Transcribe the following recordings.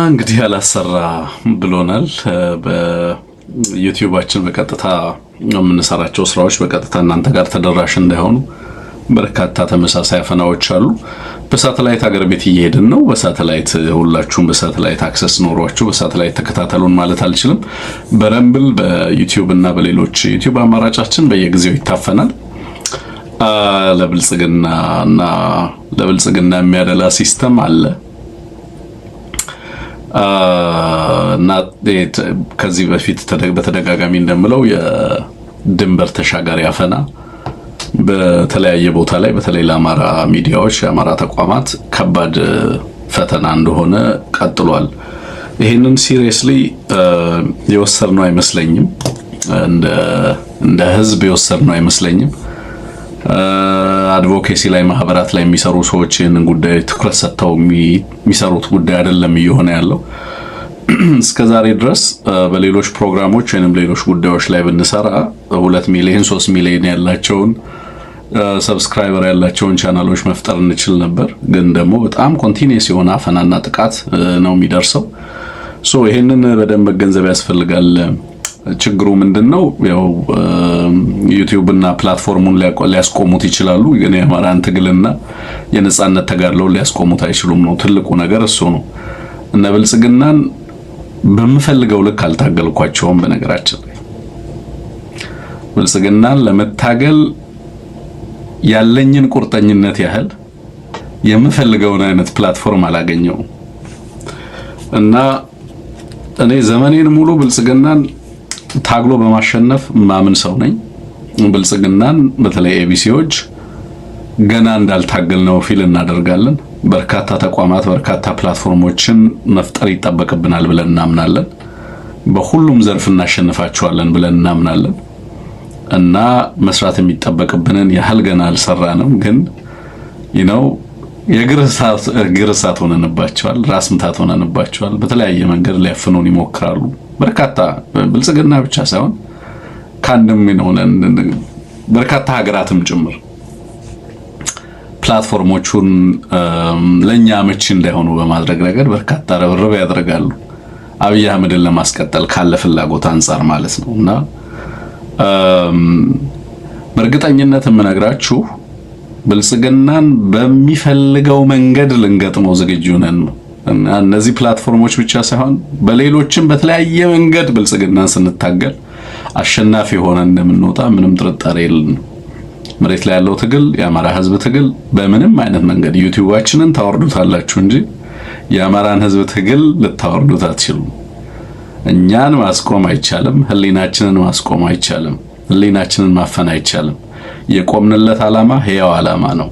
እንግዲህ ያላሰራ ብሎናል። በዩቲዩባችን በቀጥታ የምንሰራቸው ስራዎች በቀጥታ እናንተ ጋር ተደራሽ እንዳይሆኑ በርካታ ተመሳሳይ አፈናዎች አሉ። በሳተላይት ሀገር ቤት እየሄድን ነው። በሳተላይት ሁላችሁም በሳተላይት አክሰስ ኖሯችሁ በሳተላይት ተከታተሉን ማለት አልችልም። በረምብል በዩቲዩብ እና በሌሎች ዩቲዩብ አማራጫችን በየጊዜው ይታፈናል። ለብልጽግና የሚያደላ ሲስተም አለ እና ከዚህ በፊት በተደጋጋሚ እንደምለው የድንበር ተሻጋሪ አፈና በተለያየ ቦታ ላይ በተለይ ለአማራ ሚዲያዎች የአማራ ተቋማት ከባድ ፈተና እንደሆነ ቀጥሏል። ይሄንን ሲሪየስሊ የወሰድነው አይመስለኝም። እንደ ህዝብ የወሰድነው አይመስለኝም። አድቮኬሲ ላይ ማህበራት ላይ የሚሰሩ ሰዎች ይህንን ጉዳይ ትኩረት ሰጥተው የሚሰሩት ጉዳይ አይደለም እየሆነ ያለው። እስከዛሬ ድረስ በሌሎች ፕሮግራሞች ወይንም ሌሎች ጉዳዮች ላይ ብንሰራ 2 ሚሊዮን 3 ሚሊዮን ያላቸውን ሰብስክራይበር ያላቸውን ቻናሎች መፍጠር እንችል ነበር። ግን ደግሞ በጣም ኮንቲኒየስ የሆነ አፈናና ጥቃት ነው የሚደርሰው። ይሄንን በደንብ መገንዘብ ያስፈልጋል። ችግሩ ምንድነው? ያው ዩቲዩብ እና ፕላትፎርሙን ሊያስቆሙት ይችላሉ፣ ግን የአማራን ትግልና የነጻነት ተጋድሎውን ሊያስቆሙት አይችሉም ነው ትልቁ ነገር እሱ ነው። እና ብልጽግናን በምፈልገው ልክ አልታገልኳቸውም። በነገራችን ላይ ብልጽግናን ለመታገል ያለኝን ቁርጠኝነት ያህል የምፈልገውን አይነት ፕላትፎርም አላገኘውም። እና እኔ ዘመኔን ሙሉ ብልጽግናን ታግሎ በማሸነፍ ማምን ሰው ነኝ። ብልጽግናን በተለይ ኤቢሲዎች ገና እንዳልታገልነው ፊል እናደርጋለን። በርካታ ተቋማት በርካታ ፕላትፎርሞችን መፍጠር ይጠበቅብናል ብለን እናምናለን። በሁሉም ዘርፍ እናሸንፋቸዋለን ብለን እናምናለን እና መስራት የሚጠበቅብንን ያህል ገና አልሰራንም። ግን የእግር እሳት ሆነንባቸዋል፣ ራስ ምታት ሆነንባቸዋል። በተለያየ መንገድ ሊያፍኑን ይሞክራሉ። በርካታ ብልጽግና ብቻ ሳይሆን ካንድም በርካታ ሀገራትም ጭምር ፕላትፎርሞቹን ለኛ አመቺ እንዳይሆኑ በማድረግ ረገድ በርካታ ርብርብ ያደርጋሉ። አብይ አህመድን ለማስቀጠል ካለ ፍላጎት አንፃር ማለት ነው። እና በእርግጠኝነት የምነግራችሁ ብልጽግናን በሚፈልገው መንገድ ልንገጥመው ዝግጁ ነን። እና እነዚህ ፕላትፎርሞች ብቻ ሳይሆን በሌሎችም በተለያየ መንገድ ብልጽግናን ስንታገል አሸናፊ ሆነን እንደምንወጣ ምንም ጥርጣሬ የለንም። መሬት ላይ ያለው ትግል የአማራ ህዝብ ትግል በምንም አይነት መንገድ ዩቲዩባችንን ታወርዱታላችሁ እንጂ የአማራን ህዝብ ትግል ልታወርዱት አትችሉም። እኛን ማስቆም አይቻልም። ህሊናችንን ማስቆም አይቻልም። ህሊናችንን ማፈን አይቻልም። የቆምንለት ዓላማ ህያው ዓላማ ነው።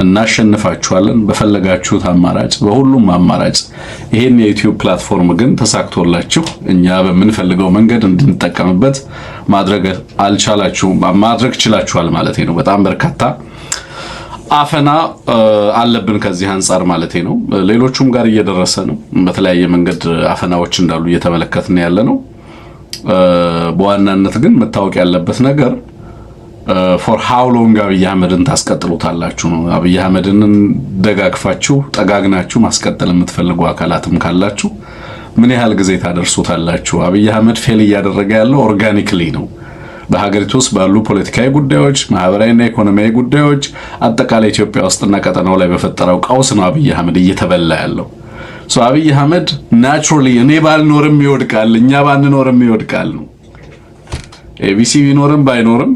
እናሸንፋችኋለን በፈለጋችሁት አማራጭ፣ በሁሉም አማራጭ። ይሄን የዩቲዩብ ፕላትፎርም ግን ተሳክቶላችሁ እኛ በምንፈልገው መንገድ እንድንጠቀምበት ማድረግ ችላችኋል ማለት ነው። በጣም በርካታ አፈና አለብን ከዚህ አንፃር ማለት ነው። ሌሎቹም ጋር እየደረሰ ነው። በተለያየ መንገድ አፈናዎች እንዳሉ እየተመለከትን ያለ ነው። በዋናነት ግን መታወቅ ያለበት ነገር for how long አብይ አህመድን ታስቀጥሉታላችሁ ነው። አብይ አህመድን ደጋግፋችሁ ጠጋግናችሁ ማስቀጠል የምትፈልጉ አካላትም ካላችሁ ምን ያህል ጊዜ ታደርሱታላችሁ? አብይ አህመድ ፌል እያደረገ ያለው ኦርጋኒክሊ ነው። በሀገሪቱ ውስጥ ባሉ ፖለቲካዊ ጉዳዮች፣ ማህበራዊና ኢኮኖሚያዊ ጉዳዮች፣ አጠቃላይ ኢትዮጵያ ውስጥና ቀጠናው ላይ በፈጠረው ቀውስ ነው አብይ አህመድ እየተበላ ያለው። አብይ አህመድ ናቹራሊ እኔ ባልኖርም ይወድቃል፣ እኛ ባንኖርም ይወድቃል ነው። ኤቢሲ ቢኖርም ባይኖርም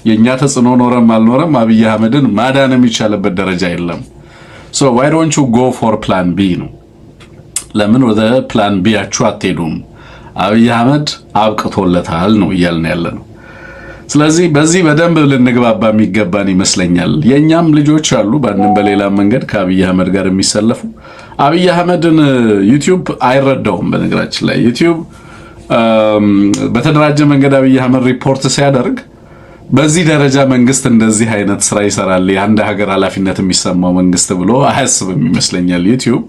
የኛ ተጽዕኖ ኖረም አልኖረም አብይ አህመድን ማዳን የሚቻልበት ደረጃ የለም። why don't you go for plan B ነው? ለምን ወደ ፕላን ቢ አችሁ አትሄዱም? አብይ አህመድ አብቅቶለታል ነው እያልን ያለነው። ስለዚህ በዚህ በደንብ ልንግባባ የሚገባን ይመስለኛል። የኛም ልጆች አሉ በአንድም በሌላ መንገድ ከአብይ አህመድ ጋር የሚሰለፉ። አብይ አህመድን ዩቲዩብ አይረዳውም። በነገራችን ላይ ዩቲዩብ በተደራጀ መንገድ አብይ አህመድ ሪፖርት ሲያደርግ በዚህ ደረጃ መንግስት እንደዚህ አይነት ስራ ይሰራል፣ የአንድ ሀገር ኃላፊነት የሚሰማው መንግስት ብሎ አያስብም ይመስለኛል ዩቲዩብ።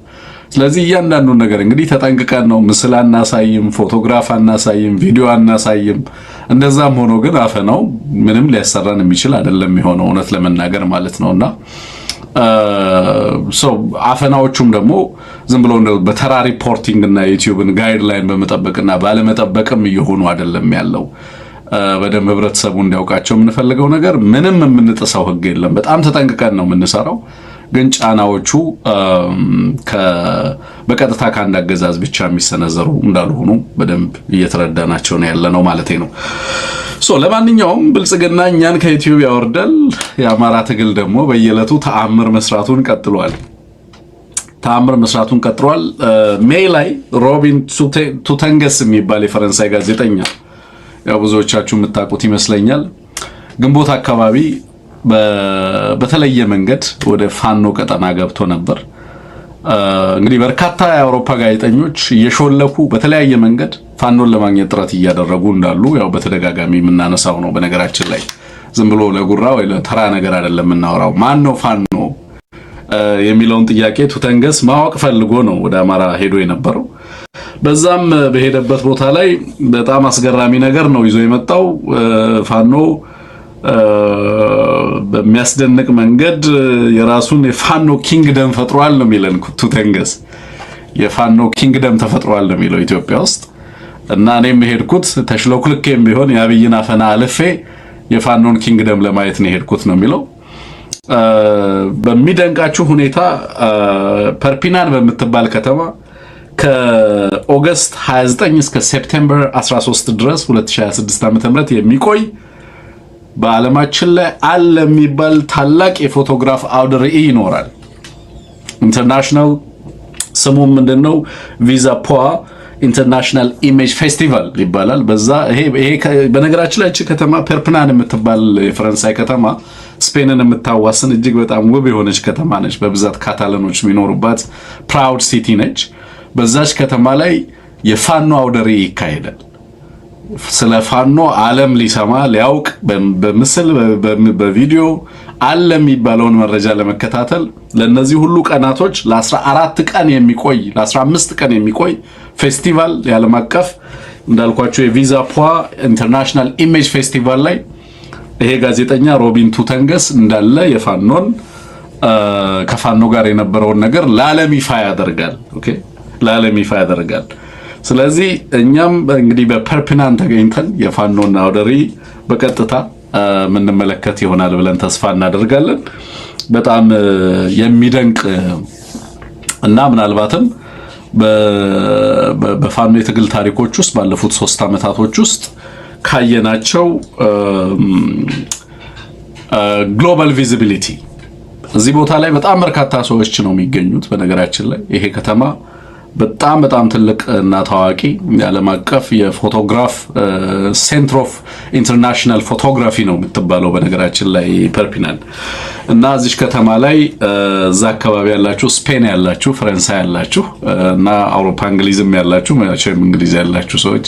ስለዚህ እያንዳንዱን ነገር እንግዲህ ተጠንቅቀን ነው፣ ምስል አናሳይም፣ ፎቶግራፍ አናሳይም፣ ቪዲዮ አናሳይም። እንደዛም ሆኖ ግን አፈናው ምንም ሊያሰራን የሚችል አይደለም የሆነው እውነት ለመናገር ማለት ነውና አፈናዎቹም ደግሞ ዝም ብሎ እንደው በተራ ሪፖርቲንግ እና ዩቲዩብን ጋይድላይን በመጠበቅና ባለመጠበቅም እየሆኑ አይደለም ያለው። በደንብ ህብረተሰቡ እንዲያውቃቸው የምንፈልገው ነገር ምንም የምንጥሰው ህግ የለም። በጣም ተጠንቅቀን ነው የምንሰራው። ግን ጫናዎቹ በቀጥታ ከአንድ አገዛዝ ብቻ የሚሰነዘሩ እንዳልሆኑ በደንብ እየተረዳናቸው ነው ያለነው ማለት ነው። ለማንኛውም ብልጽግና እኛን ከዩቲዩብ ያወርዳል። የአማራ ትግል ደግሞ በየዕለቱ ተአምር መስራቱን ቀጥሏል። ሜይ ላይ ሮቢን ቱተንገስ የሚባል የፈረንሳይ ጋዜጠኛ ያው ብዙዎቻችሁ የምታውቁት ይመስለኛል ግንቦት አካባቢ በተለየ መንገድ ወደ ፋኖ ቀጠና ገብቶ ነበር። እንግዲህ በርካታ የአውሮፓ ጋዜጠኞች እየሾለኩ በተለያየ መንገድ ፋኖን ለማግኘት ጥረት እያደረጉ እንዳሉ ያው በተደጋጋሚ የምናነሳው ነው። በነገራችን ላይ ዝም ብሎ ለጉራ ወይ ለተራ ነገር አይደለም የምናወራው። ማን ነው ፋኖ የሚለውን ጥያቄ ቱተንገስ ማወቅ ፈልጎ ነው ወደ አማራ ሄዶ የነበረው። በዛም በሄደበት ቦታ ላይ በጣም አስገራሚ ነገር ነው ይዞ የመጣው። ፋኖ በሚያስደንቅ መንገድ የራሱን የፋኖ ኪንግደም ፈጥሯል ነው የሚለን ቱተንገስ። የፋኖ ኪንግደም ተፈጥሯል ነው የሚለው ኢትዮጵያ ውስጥ። እና እኔም የሄድኩት ተሽሎክልኬም ቢሆን የአብይን አፈና አልፌ የፋኖን ኪንግደም ለማየት ነው የሄድኩት ነው የሚለው። በሚደንቃችሁ ሁኔታ ፐርፒናን በምትባል ከተማ ከኦገስት 29 እስከ ሴፕቴምበር 13 ድረስ 2026 ዓ.ም የሚቆይ በዓለማችን ላይ አለ የሚባል ታላቅ የፎቶግራፍ አውደ ርዕይ ይኖራል። ኢንተርናሽናል ስሙም ምንድነው? ቪዛ ፖ ኢንተርናሽናል ኢሜጅ ፌስቲቫል ይባላል። በዛ ይሄ በነገራችን ላይ እቺ ከተማ ፐርፒናን የምትባል የፈረንሳይ ከተማ ስፔንን የምታዋስን እጅግ በጣም ውብ የሆነች ከተማ ነች። በብዛት ካታላኖች የሚኖሩባት ፕራውድ ሲቲ ነች። በዛች ከተማ ላይ የፋኖ አውደ ርዕይ ይካሄዳል። ስለ ፋኖ ዓለም ሊሰማ ሊያውቅ በምስል በቪዲዮ አለ የሚባለውን መረጃ ለመከታተል ለነዚህ ሁሉ ቀናቶች ለ14 ቀን የሚቆይ ለ15 ቀን የሚቆይ ፌስቲቫል የዓለም አቀፍ እንዳልኳቸው የቪዛ ፖ ኢንተርናሽናል ኢሜጅ ፌስቲቫል ላይ ይሄ ጋዜጠኛ ሮቢን ቱተንገስ እንዳለ የፋኖን ከፋኖ ጋር የነበረውን ነገር ለዓለም ይፋ ያደርጋል። ኦኬ ለዓለም ይፋ ያደርጋል። ስለዚህ እኛም እንግዲህ በፐርፒናን ተገኝተን የፋኖና አውደ ርዕይ በቀጥታ የምንመለከት ይሆናል ብለን ተስፋ እናደርጋለን። በጣም የሚደንቅ እና ምናልባትም በፋኖ የትግል ታሪኮች ውስጥ ባለፉት 3 ዓመታቶች ውስጥ ካየናቸው ግሎባል ቪዚቢሊቲ እዚህ ቦታ ላይ በጣም በርካታ ሰዎች ነው የሚገኙት። በነገራችን ላይ ይሄ ከተማ በጣም ትልቅ እና ታዋቂ የዓለም አቀፍ የፎቶግራፍ ሴንተር ኦፍ ኢንተርናሽናል ፎቶግራፊ ነው የምትባለው በነገራችን ላይ ፐርፒናን። እና እዚህ ከተማ ላይ እዛ አካባቢ ያላችሁ ስፔን ያላችሁ፣ ፈረንሳይ ያላችሁ እና አውሮፓ እንግሊዝም ያላችሁ መቼም እንግሊዝ ያላችሁ ሰዎች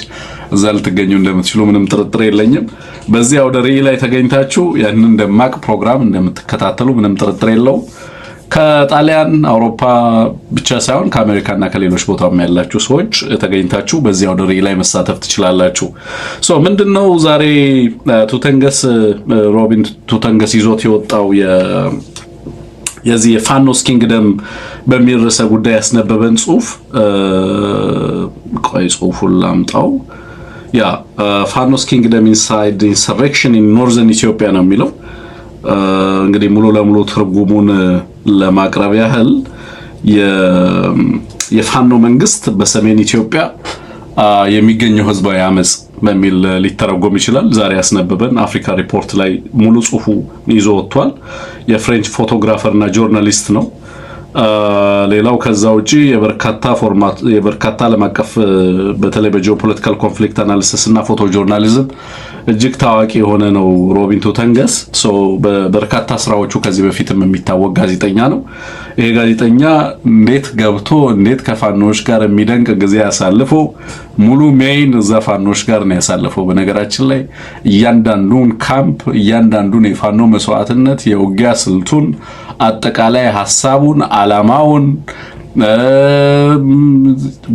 እዛ ልትገኙ እንደምትችሉ ምንም ጥርጥር የለኝም። በዚህ አውደ ርዕይ ላይ ተገኝታችሁ ያንን ደማቅ ፕሮግራም እንደምትከታተሉ ምንም ጥርጥር የለውም። ከጣሊያን አውሮፓ ብቻ ሳይሆን ከአሜሪካና ከሌሎች ቦታም ያላችሁ ሰዎች ተገኝታችሁ በዚህ አውደ ርዕይ ላይ መሳተፍ ትችላላችሁ። ምንድነው ዛሬ ሮቢን ቱተንገስ ይዞት የወጣው የዚህ የፋኖስ ኪንግደም በሚል ርዕሰ ጉዳይ ያስነበበን ጽሁፍ። ቆይ ጽሁፉን ላምጣው። ፋኖስ ኪንግደም ኢንሳይድ ኢንሰሬክሽን ኢን ኖርዘርን ኢትዮጵያ ነው የሚለው። እንግዲህ ሙሉ ለሙሉ ትርጉሙን ለማቅረብ ያህል የፋኖ መንግስት በሰሜን ኢትዮጵያ የሚገኘው ህዝባዊ አመጽ በሚል ሊተረጎም ይችላል። ዛሬ ያስነበበን አፍሪካ ሪፖርት ላይ ሙሉ ጽሁፉ ይዞ ወጥቷል። የፍሬንች ፎቶግራፈር እና ጆርናሊስት ነው። ሌላው ከዛ ውጪ የበርካታ ዓለም አቀፍ በተለይ በጂኦፖለቲካል ኮንፍሊክት አናሊሲስ እና ፎቶ ጆርናሊዝም እጅግ ታዋቂ የሆነ ነው ሮቢን ቱተንገስ። በበርካታ ስራዎቹ ከዚህ በፊትም የሚታወቅ ጋዜጠኛ ነው። ይሄ ጋዜጠኛ እንዴት ከፋኖች ጋር የሚደንቅ ጊዜ ያሳልፎ ሙሉ ሜይን እዛ ፋኖች ጋር ነው ያሳልፈው። በነገራችን ላይ እያንዳንዱን ካምፕ እያንዳንዱን የፋኖ መስዋዕትነት የውጊያ ስልቱን አጠቃላይ ሐሳቡን ዓላማውን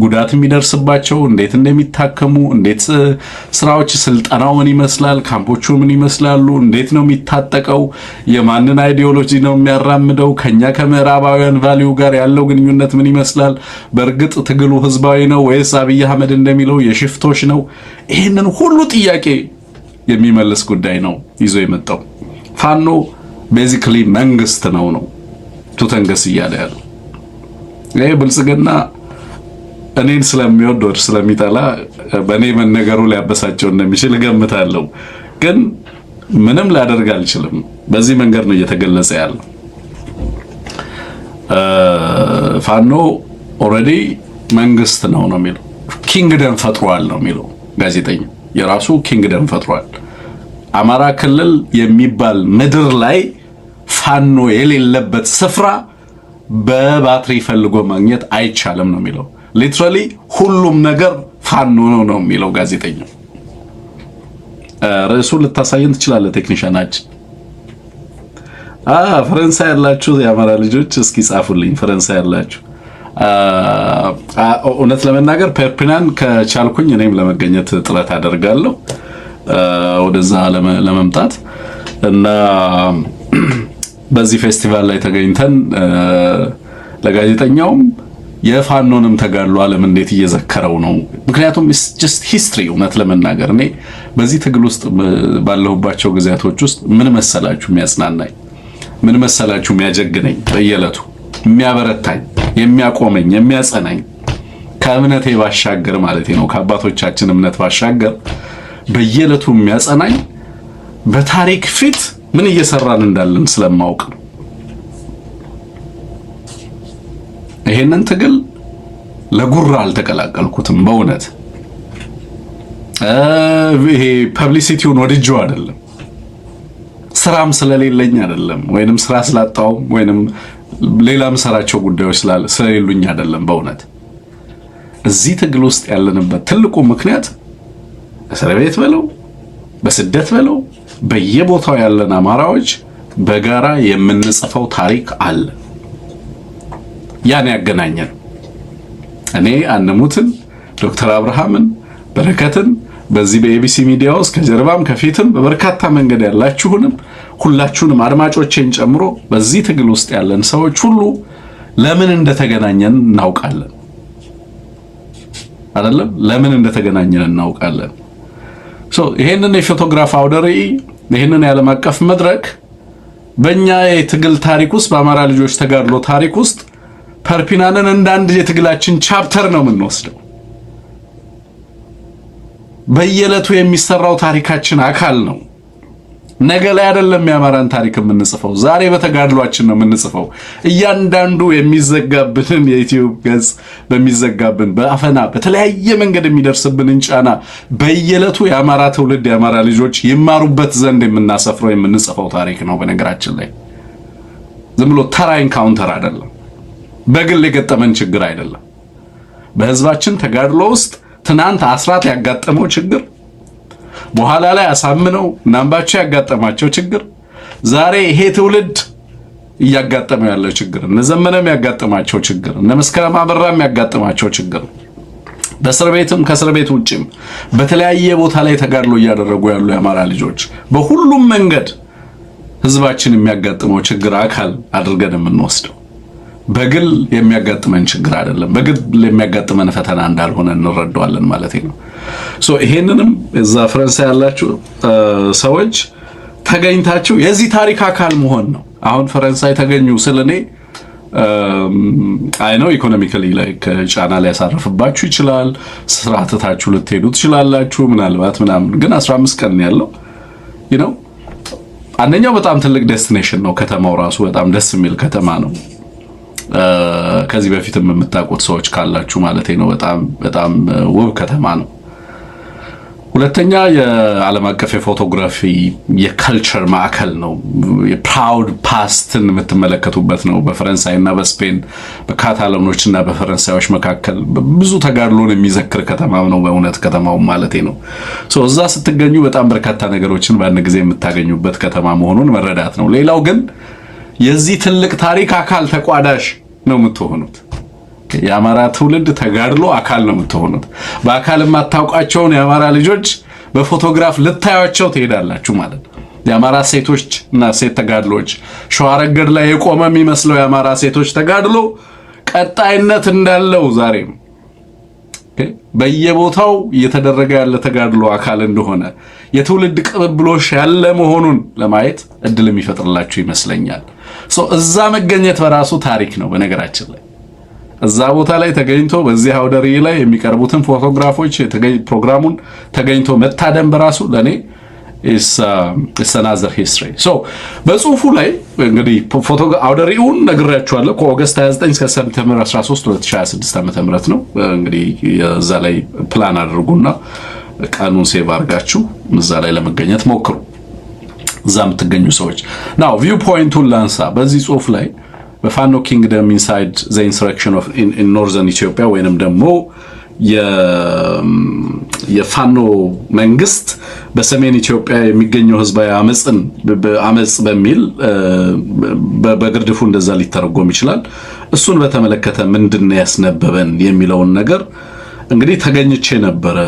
ጉዳት የሚደርስባቸው እንዴት እንደሚታከሙ እንዴት ስራዎች ስልጠናው ምን ይመስላል፣ ካምፖቹ ምን ይመስላሉ፣ እንዴት ነው የሚታጠቀው፣ የማንን አይዲዮሎጂ ነው የሚያራምደው፣ ከኛ ከምዕራባውያን ቫልዩ ጋር ያለው ግንኙነት ምን ይመስላል፣ በእርግጥ ትግሉ ህዝባዊ ነው ወይስ አብይ አህመድ እንደሚለው የሽፍቶች ነው? ይህንን ሁሉ ጥያቄ የሚመልስ ጉዳይ ነው ይዞ የመጣው። ፋኖ ቤዚክሊ መንግስት ነው ቱተንገስ እያለ ያለው። ይሄ ብልጽግና እኔን ስለሚወድ ወር ስለሚጠላ በእኔ መነገሩ ሊያበሳቸው እንደሚችል እገምታለሁ። ግን ምንም ላደርግ አልችልም። በዚህ መንገድ ነው እየተገለጸ ያለው። ፋኖ ኦልሬዲ መንግስት ነው የሚለው። ኪንግደም ፈጥሯል ነው የሚለው ጋዜጠኛ። የራሱ ኪንግደም ፈጥሯል። አማራ ክልል የሚባል ምድር ላይ ፋኖ የሌለበት ስፍራ በባትሪ ፈልጎ ማግኘት አይቻልም ነው የሚለው። ሊትራሊ ሁሉም ነገር ፋኖ ነው የሚለው ጋዜጠኛው። ርዕሱን ልታሳየን ትችላለህ ቴክኒሻናችን? ፈረንሳይ ያላችሁ የአማራ ልጆች እስኪ ጻፉልኝ። ፈረንሳይ ያላችሁ እውነት ለመናገር ፐርፒናን ከቻልኩኝ እኔም ለመገኘት ጥረት አደርጋለሁ ወደዛ ለመምጣት እና በዚህ ፌስቲቫል ላይ ተገኝተን ለጋዜጠኛውም የፋኖንም ተጋድሎ ዓለም እንዴት እየዘከረው ነው። ምክንያቱም just history እውነት ለመናገር እኔ በዚህ ትግል ውስጥ ባለሁባቸው ጊዜያቶች ውስጥ ምን መሰላችሁ የሚያጽናናኝ፣ ምን መሰላችሁ የሚያጀግነኝ፣ በየዕለቱ የሚያበረታኝ፣ የሚያቆመኝ፣ የሚያጸናኝ ከእምነቴ ባሻገር ማለት ነው ከአባቶቻችን እምነት ባሻገር በየዕለቱ የሚያጸናኝ በታሪክ ፊት ምን እየሰራን እንዳለን ስለማውቅ ነው። ይሄንን ትግል ለጉራ አልተቀላቀልኩትም። በእውነት ይሄ ፐብሊሲቲውን ወድጄው አይደለም፣ ስራም ስለሌለኝ አይደለም፣ ወይንም ስራ ስላጣው ወይንም ሌላም ሰራቸው ጉዳዮች ስለሌሉኝ አይደለም። በእውነት እዚህ ትግል ውስጥ ያለንበት ትልቁ ምክንያት እስር ቤት በለው በስደት በለው በየቦታው ያለን አማራዎች በጋራ የምንጽፈው ታሪክ አለ። ያን ያገናኘን እኔ አንሙትን ዶክተር አብርሃምን በረከትን በዚህ በኤቢሲ ሚዲያ ውስጥ ከጀርባም ከፊትም በበርካታ መንገድ ያላችሁንም ሁላችሁንም አድማጮቼን ጨምሮ በዚህ ትግል ውስጥ ያለን ሰዎች ሁሉ ለምን እንደተገናኘን እናውቃለን። አይደለም ለምን እንደተገናኘን እናውቃለን። ይሄንን የፎቶግራፍ አውደ ርዕይ ይሄንን የዓለም አቀፍ መድረክ በእኛ የትግል ታሪክ ውስጥ በአማራ ልጆች ተጋድሎ ታሪክ ውስጥ ፐርፒናንን እንደ አንድ የትግላችን ቻፕተር ነው የምንወስደው። በየዕለቱ የሚሰራው ታሪካችን አካል ነው። ነገ ላይ አይደለም የአማራን ታሪክ የምንጽፈው፣ ዛሬ በተጋድሏችን ነው የምንጽፈው። እያንዳንዱ የሚዘጋብንን የዩቲዩብ ገጽ በሚዘጋብን በአፈና በተለያየ መንገድ የሚደርስብንን ጫና በየዕለቱ የአማራ ትውልድ የአማራ ልጆች ይማሩበት ዘንድ የምናሰፍረው የምንጽፈው ታሪክ ነው። በነገራችን ላይ ዝም ብሎ ተራ ኢንካውንተር አይደለም፣ በግል የገጠመን ችግር አይደለም። በህዝባችን ተጋድሎ ውስጥ ትናንት አስራት ያጋጠመው ችግር፣ በኋላ ላይ አሳምነው እናምባቸው ያጋጠማቸው ችግር፣ ዛሬ ይሄ ትውልድ እያጋጠመው ያለው ችግር፣ እነ ዘመነም ያጋጠማቸው ችግር፣ እነ መስከረም አበራም ያጋጠማቸው ችግር፣ በእስር ቤትም ከእስር ቤት ውጭም በተለያየ ቦታ ላይ ተጋድሎ እያደረጉ ያሉ የአማራ ልጆች በሁሉም መንገድ ህዝባችን የሚያጋጥመው ችግር አካል አድርገን የምንወስደው በግል የሚያጋጥመን ችግር አይደለም፣ በግል የሚያጋጥመን ፈተና እንዳልሆነ እንረዳዋለን ማለት ነው። ይሄንንም እዛ ፈረንሳይ ያላችሁ ሰዎች ተገኝታችሁ የዚህ ታሪክ አካል መሆን ነው። አሁን ፈረንሳይ ተገኙ ስለኔ አይ ነው ኢኮኖሚካሊ ላይክ ጫና ሊያሳርፍባችሁ ይችላል፣ ስራ ትታችሁ ልትሄዱ ትችላላችሁ ምናልባት ምናምን። ግን 15 ቀን ያለው you አንደኛው በጣም ትልቅ ዴስቲኔሽን ነው። ከተማው ራሱ በጣም ደስ የሚል ከተማ ነው። ከዚህ በፊትም የምታውቁት ሰዎች ካላችሁ ማለት ነው። በጣም ውብ ከተማ ነው። ሁለተኛ የዓለም አቀፍ የፎቶግራፊ የካልቸር ማዕከል ነው። የፕራውድ ፓስትን የምትመለከቱበት ነው። በፈረንሳይና በስፔን በካታላኖችና በፈረንሳዮች መካከል ብዙ ተጋድሎን የሚዘክር ከተማ ነው። በእውነት ከተማው ማለት ነው። እዛ ስትገኙ በጣም በርካታ ነገሮችን በአንድ ጊዜ የምታገኙበት ከተማ መሆኑን መረዳት ነው። ሌላው ግን የዚህ ትልቅ ታሪክ አካል ተቋዳሽ ነው የምትሆኑት። የአማራ ትውልድ ተጋድሎ አካል ነው የምትሆኑት። በአካል የማታውቋቸውን የአማራ ልጆች በፎቶግራፍ ልታዩቸው ትሄዳላችሁ ማለት ነው። የአማራ ሴቶች እና ሴት ተጋድሎች ሸዋረገድ ላይ የቆመ የሚመስለው የአማራ ሴቶች ተጋድሎ ቀጣይነት እንዳለው ዛሬም በየቦታው እየተደረገ ያለ ተጋድሎ አካል እንደሆነ የትውልድ ቅብብሎሽ ያለ መሆኑን ለማየት እድል የሚፈጥርላችሁ ይመስለኛል። እዛ መገኘት በራሱ ታሪክ ነው። በነገራችን ላይ እዛ ቦታ ላይ ተገኝቶ በዚህ አውደ ርዕይ ላይ የሚቀርቡትን ፎቶግራፎች ፕሮግራሙን ተገኝቶ መታደም በራሱ ለኔ is another history። በጽሁፉ ላይ እንግዲህ ፎቶ አውደ ርዕዩን ነግሬያችኋለሁ። ከኦገስት 29 እስከ ሰፕተምበር 13 2026 ዓ.ም ነው። እንግዲህ እዛ ላይ ፕላን አድርጉና ቀኑን ሴቭ አድርጋችሁ እዛ ላይ ለመገኘት ሞክሩ። እዛ የምትገኙ ሰዎች ናው ቪው ፖይንቱን ላንሳ። በዚህ ጽሁፍ ላይ በፋኖ ኪንግደም ኢንሳይድ ዘ ኢንሰረክሽን ኦፍ ኢን ኖርዘርን ኢትዮጵያ ወይንም ደግሞ የፋኖ መንግስት በሰሜን ኢትዮጵያ የሚገኘው ህዝባዊ አመጽ በሚል በግርድፉ እንደዛ ሊተረጎም ይችላል። እሱን በተመለከተ ምንድነው ያስነበበን የሚለውን ነገር እንግዲህ ተገኝቼ ነበረ።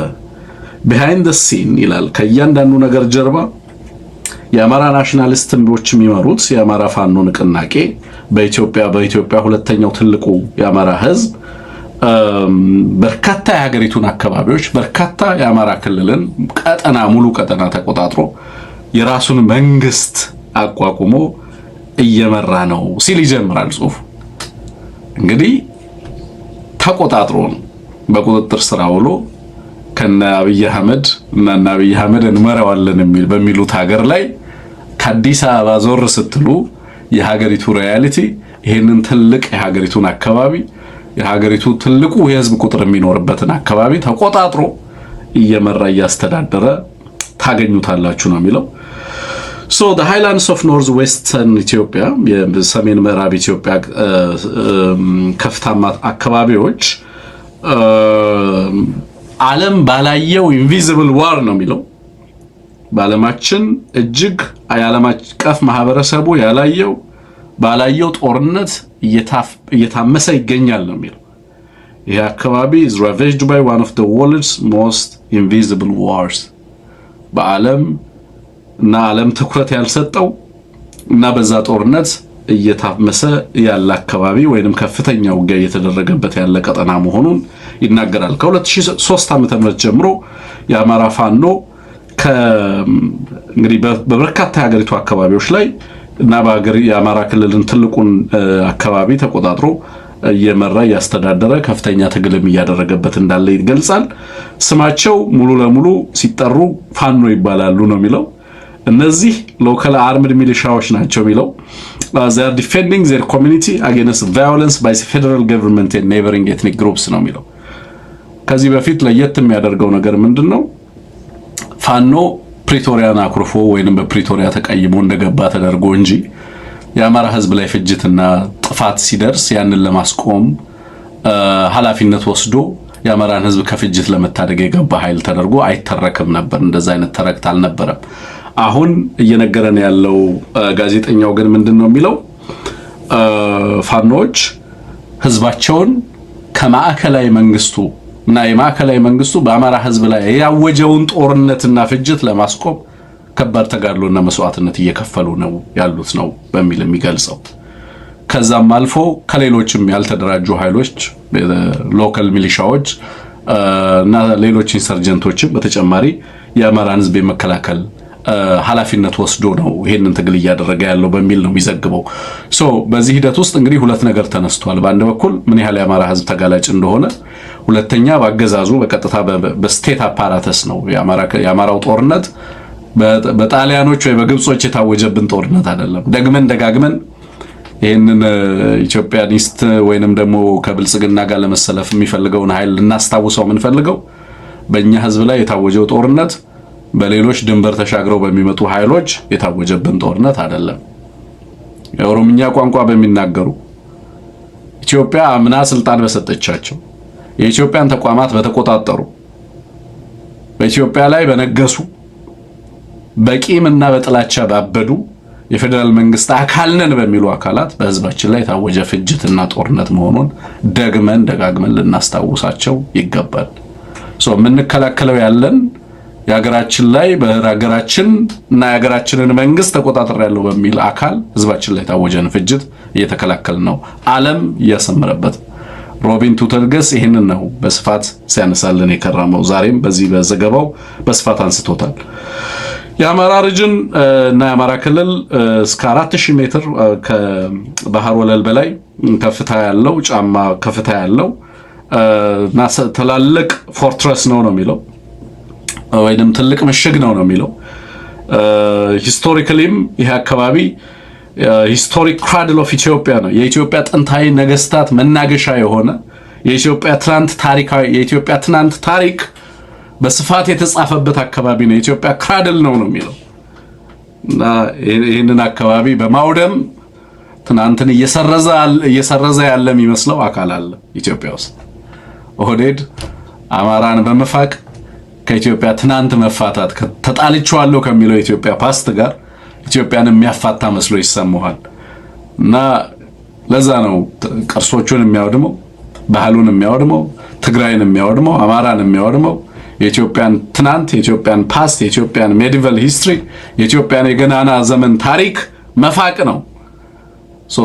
behind the scene ይላል ከእያንዳንዱ ነገር ጀርባ የአማራ ናሽናሊስቶች የሚመሩት የአማራ ፋኖ ንቅናቄ በኢትዮጵያ ሁለተኛው ትልቁ የአማራ ህዝብ በርካታ የሀገሪቱን አካባቢዎች በርካታ የአማራ ክልልን ሙሉ ቀጠና ተቆጣጥሮ የራሱን መንግስት አቋቁሞ እየመራ ነው ሲል ይጀምራል ጽሁፉ። እንግዲህ ተቆጣጥሮ ነው በቁጥጥር ስር አውሎ ከነ አብይ አህመድ እና አብይ አህመድ እንመራዋለን በሚሉት ሀገር ላይ ከአዲስ አበባ ዞር ስትሉ የሀገሪቱ ሪያሊቲ ይሄንን ትልቅ የሀገሪቱን አካባቢ የሀገሪቱ ትልቁ የህዝብ ቁጥር የሚኖርበትን አካባቢ ተቆጣጥሮ እየመራ እያስተዳደረ ታገኙታላችሁ ነው የሚለው። the highlands of northwestern Ethiopia የሰሜን ምዕራብ ኢትዮጵያ ከፍታማ አካባቢዎች ዓለም ባላየው ኢንቪዚብል ዋር ነው የሚለው። በዓለማችን እጅግ የዓለም አቀፍ ማህበረሰቡ ባላየው ጦርነት እየታመሰ ይገኛል ነው የሚለው። ይህ አካባቢ is ravaged by one of the world's most invisible wars። በዓለም ትኩረት ያልሰጠው እና በዛ ጦርነት እየታመሰ ያለ አካባቢ ወይንም ከፍተኛ ውጊያ እየተደረገበት ያለ ቀጠና መሆኑን ይናገራል። ከ2003 ዓ.ም ጀምሮ የአማራ ፋኖ እንግዲህ በበርካታ የሀገሪቱ አካባቢዎች ላይ እና የአማራ ክልልን ትልቁን አካባቢ ተቆጣጥሮ እየመራ እያስተዳደረ ከፍተኛ ትግልም እያደረገበት እንዳለ ይገልጻል። ስማቸው ሙሉ ለሙሉ ሲጠሩ ፋኖ ይባላሉ ነው የሚለው። እነዚህ ሎካል አርምድ ሚሊሻዎች ናቸው የሚለው። they are defending their community against violence by the federal government and neighboring ethnic groups ነው የሚለው። ከዚህ በፊት ለየት የሚያደርገው ነገር ምንድነው? ፋኖ ፕሪቶሪያን አኩርፎ ወይንም በፕሪቶሪያ ተቀይሞ እንደገባ ተደርጎ እንጂ የአማራ ህዝብ ላይ ፍጅትና ጥፋት ሲደርስ ያንን ለማስቆም ኃላፊነት ወስዶ የአማራን ህዝብ ከፍጅት ለመታደግ የገባ ኃይል ተደርጎ አይተረክም ነበር። እንደዛ አይነት ተረክት አልነበረም። አሁን እየነገረን ያለው ጋዜጠኛው ግን ምንድነው የሚለው? ፋኖች ህዝባቸውን ከማዕከላዊ መንግስቱ እና የማዕከላዊ መንግስቱ በአማራ ህዝብ ላይ ያወጀውን ጦርነትና ፍጅት ለማስቆም ከባድ ተጋድሎና መስዋዕትነት እየከፈሉ ነው ያሉት ነው በሚል የሚገልጸው። ከዛም አልፎ ከሌሎችም ያልተደራጁ ኃይሎች ሎካል ሚሊሻዎች እና ሌሎች ኢንሰርጀንቶችም በተጨማሪ የአማራን ህዝብ የመከላከል ኃላፊነት ወስዶ ነው ይሄንን ትግል እያደረገ ያለው በሚል ነው የሚዘግበው። በዚህ ሂደት ውስጥ እንግዲህ ሁለት ነገር ተነስቷል። በአንድ በኩል ምን ያህል የአማራ ህዝብ ተጋላጭ እንደሆነ፣ ሁለተኛ በአገዛዙ በቀጥታ በስቴት አፓራተስ ነው የአማራው ጦርነት በጣሊያኖች ወይ በግብጾች የታወጀብን ጦርነት አይደለም። ደጋግመን ይሄንን ኢትዮጵያኒስት ወይንም ደግሞ ከብልጽግና ጋር ለመሰለፍ የሚፈልገውን ኃይል እናስታውሰው የምንፈልገው በእኛ ህዝብ ላይ የታወጀው ጦርነት በሌሎች ድንበር ተሻግረው በሚመጡ ኃይሎች የታወጀብን ጦርነት አይደለም። የኦሮምኛ ቋንቋ በሚናገሩ ኢትዮጵያ አምና ስልጣን በሰጠቻቸው የኢትዮጵያን ተቋማት በተቆጣጠሩ በኢትዮጵያ ላይ በነገሱ በቂምና በጥላቻ ባበዱ የፌደራል መንግስት አካል ነን በሚሉ አካላት በህዝባችን ላይ የታወጀ ፍጅትና ጦርነት መሆኑን ደጋግመን ልናስታውሳቸው ይገባል። የምንከላከለው ያለን የሀገራችን ላይ በሀገራችን እና የሀገራችንን መንግስት ተቆጣጥሬያለሁ በሚል አካል ህዝባችን ላይ የታወጀን ፍጅት እየተከላከልን ነው። ዓለም እያሰመረበት ሮቢን ቱተርገስ ይህንን ነው በስፋት ሲያነሳልን የከረመው። ዛሬም በዚህ በዘገባው በስፋት አንስቶታል። የአማራ ሪጅን እና የአማራ ክልል እስከ 4000 ሜትር ከባህር ወለል በላይ ከፍታ ያለው ጫማ ከፍታ ያለው እና ትላልቅ ፎርትረስ ነው የሚለው ወይንም ትልቅ ምሽግ ነው የሚለው። ሂስቶሪካሊም ይሄ አካባቢ ሂስቶሪክ ክራድል ኦፍ ኢትዮጵያ ነው። የኢትዮጵያ ጥንታዊ ነገስታት መናገሻ የሆነ የኢትዮጵያ ትናንት ታሪክ በስፋት የተጻፈበት አካባቢ ነው። የኢትዮጵያ ክራድል ነው የሚለው እና ይህንን አካባቢ በማውደም ትናንትን እየሰረዘ ያለ የሚመስለው አካል አለ ኢትዮጵያ ውስጥ። ኦህዴድ አማራን በመፋቅ ከኢትዮጵያ ትናንት መፋታት ተጣልቻለሁ ከሚለው የኢትዮጵያ ፓስት ጋር ኢትዮጵያን የሚያፋታ መስሎ ይሰማዋል እና ለዛ ነው ቅርሶቹን የሚያወድመው፣ ባህሉን የሚያወድመው፣ ትግራይን የሚያወድመው፣ አማራን የሚያወድመው። የኢትዮጵያን ትናንት፣ የኢትዮጵያን ፓስት፣ የኢትዮጵያን ሜዲቫል ሂስትሪ፣ የኢትዮጵያን የገናና ዘመን ታሪክ መፋቅ ነው።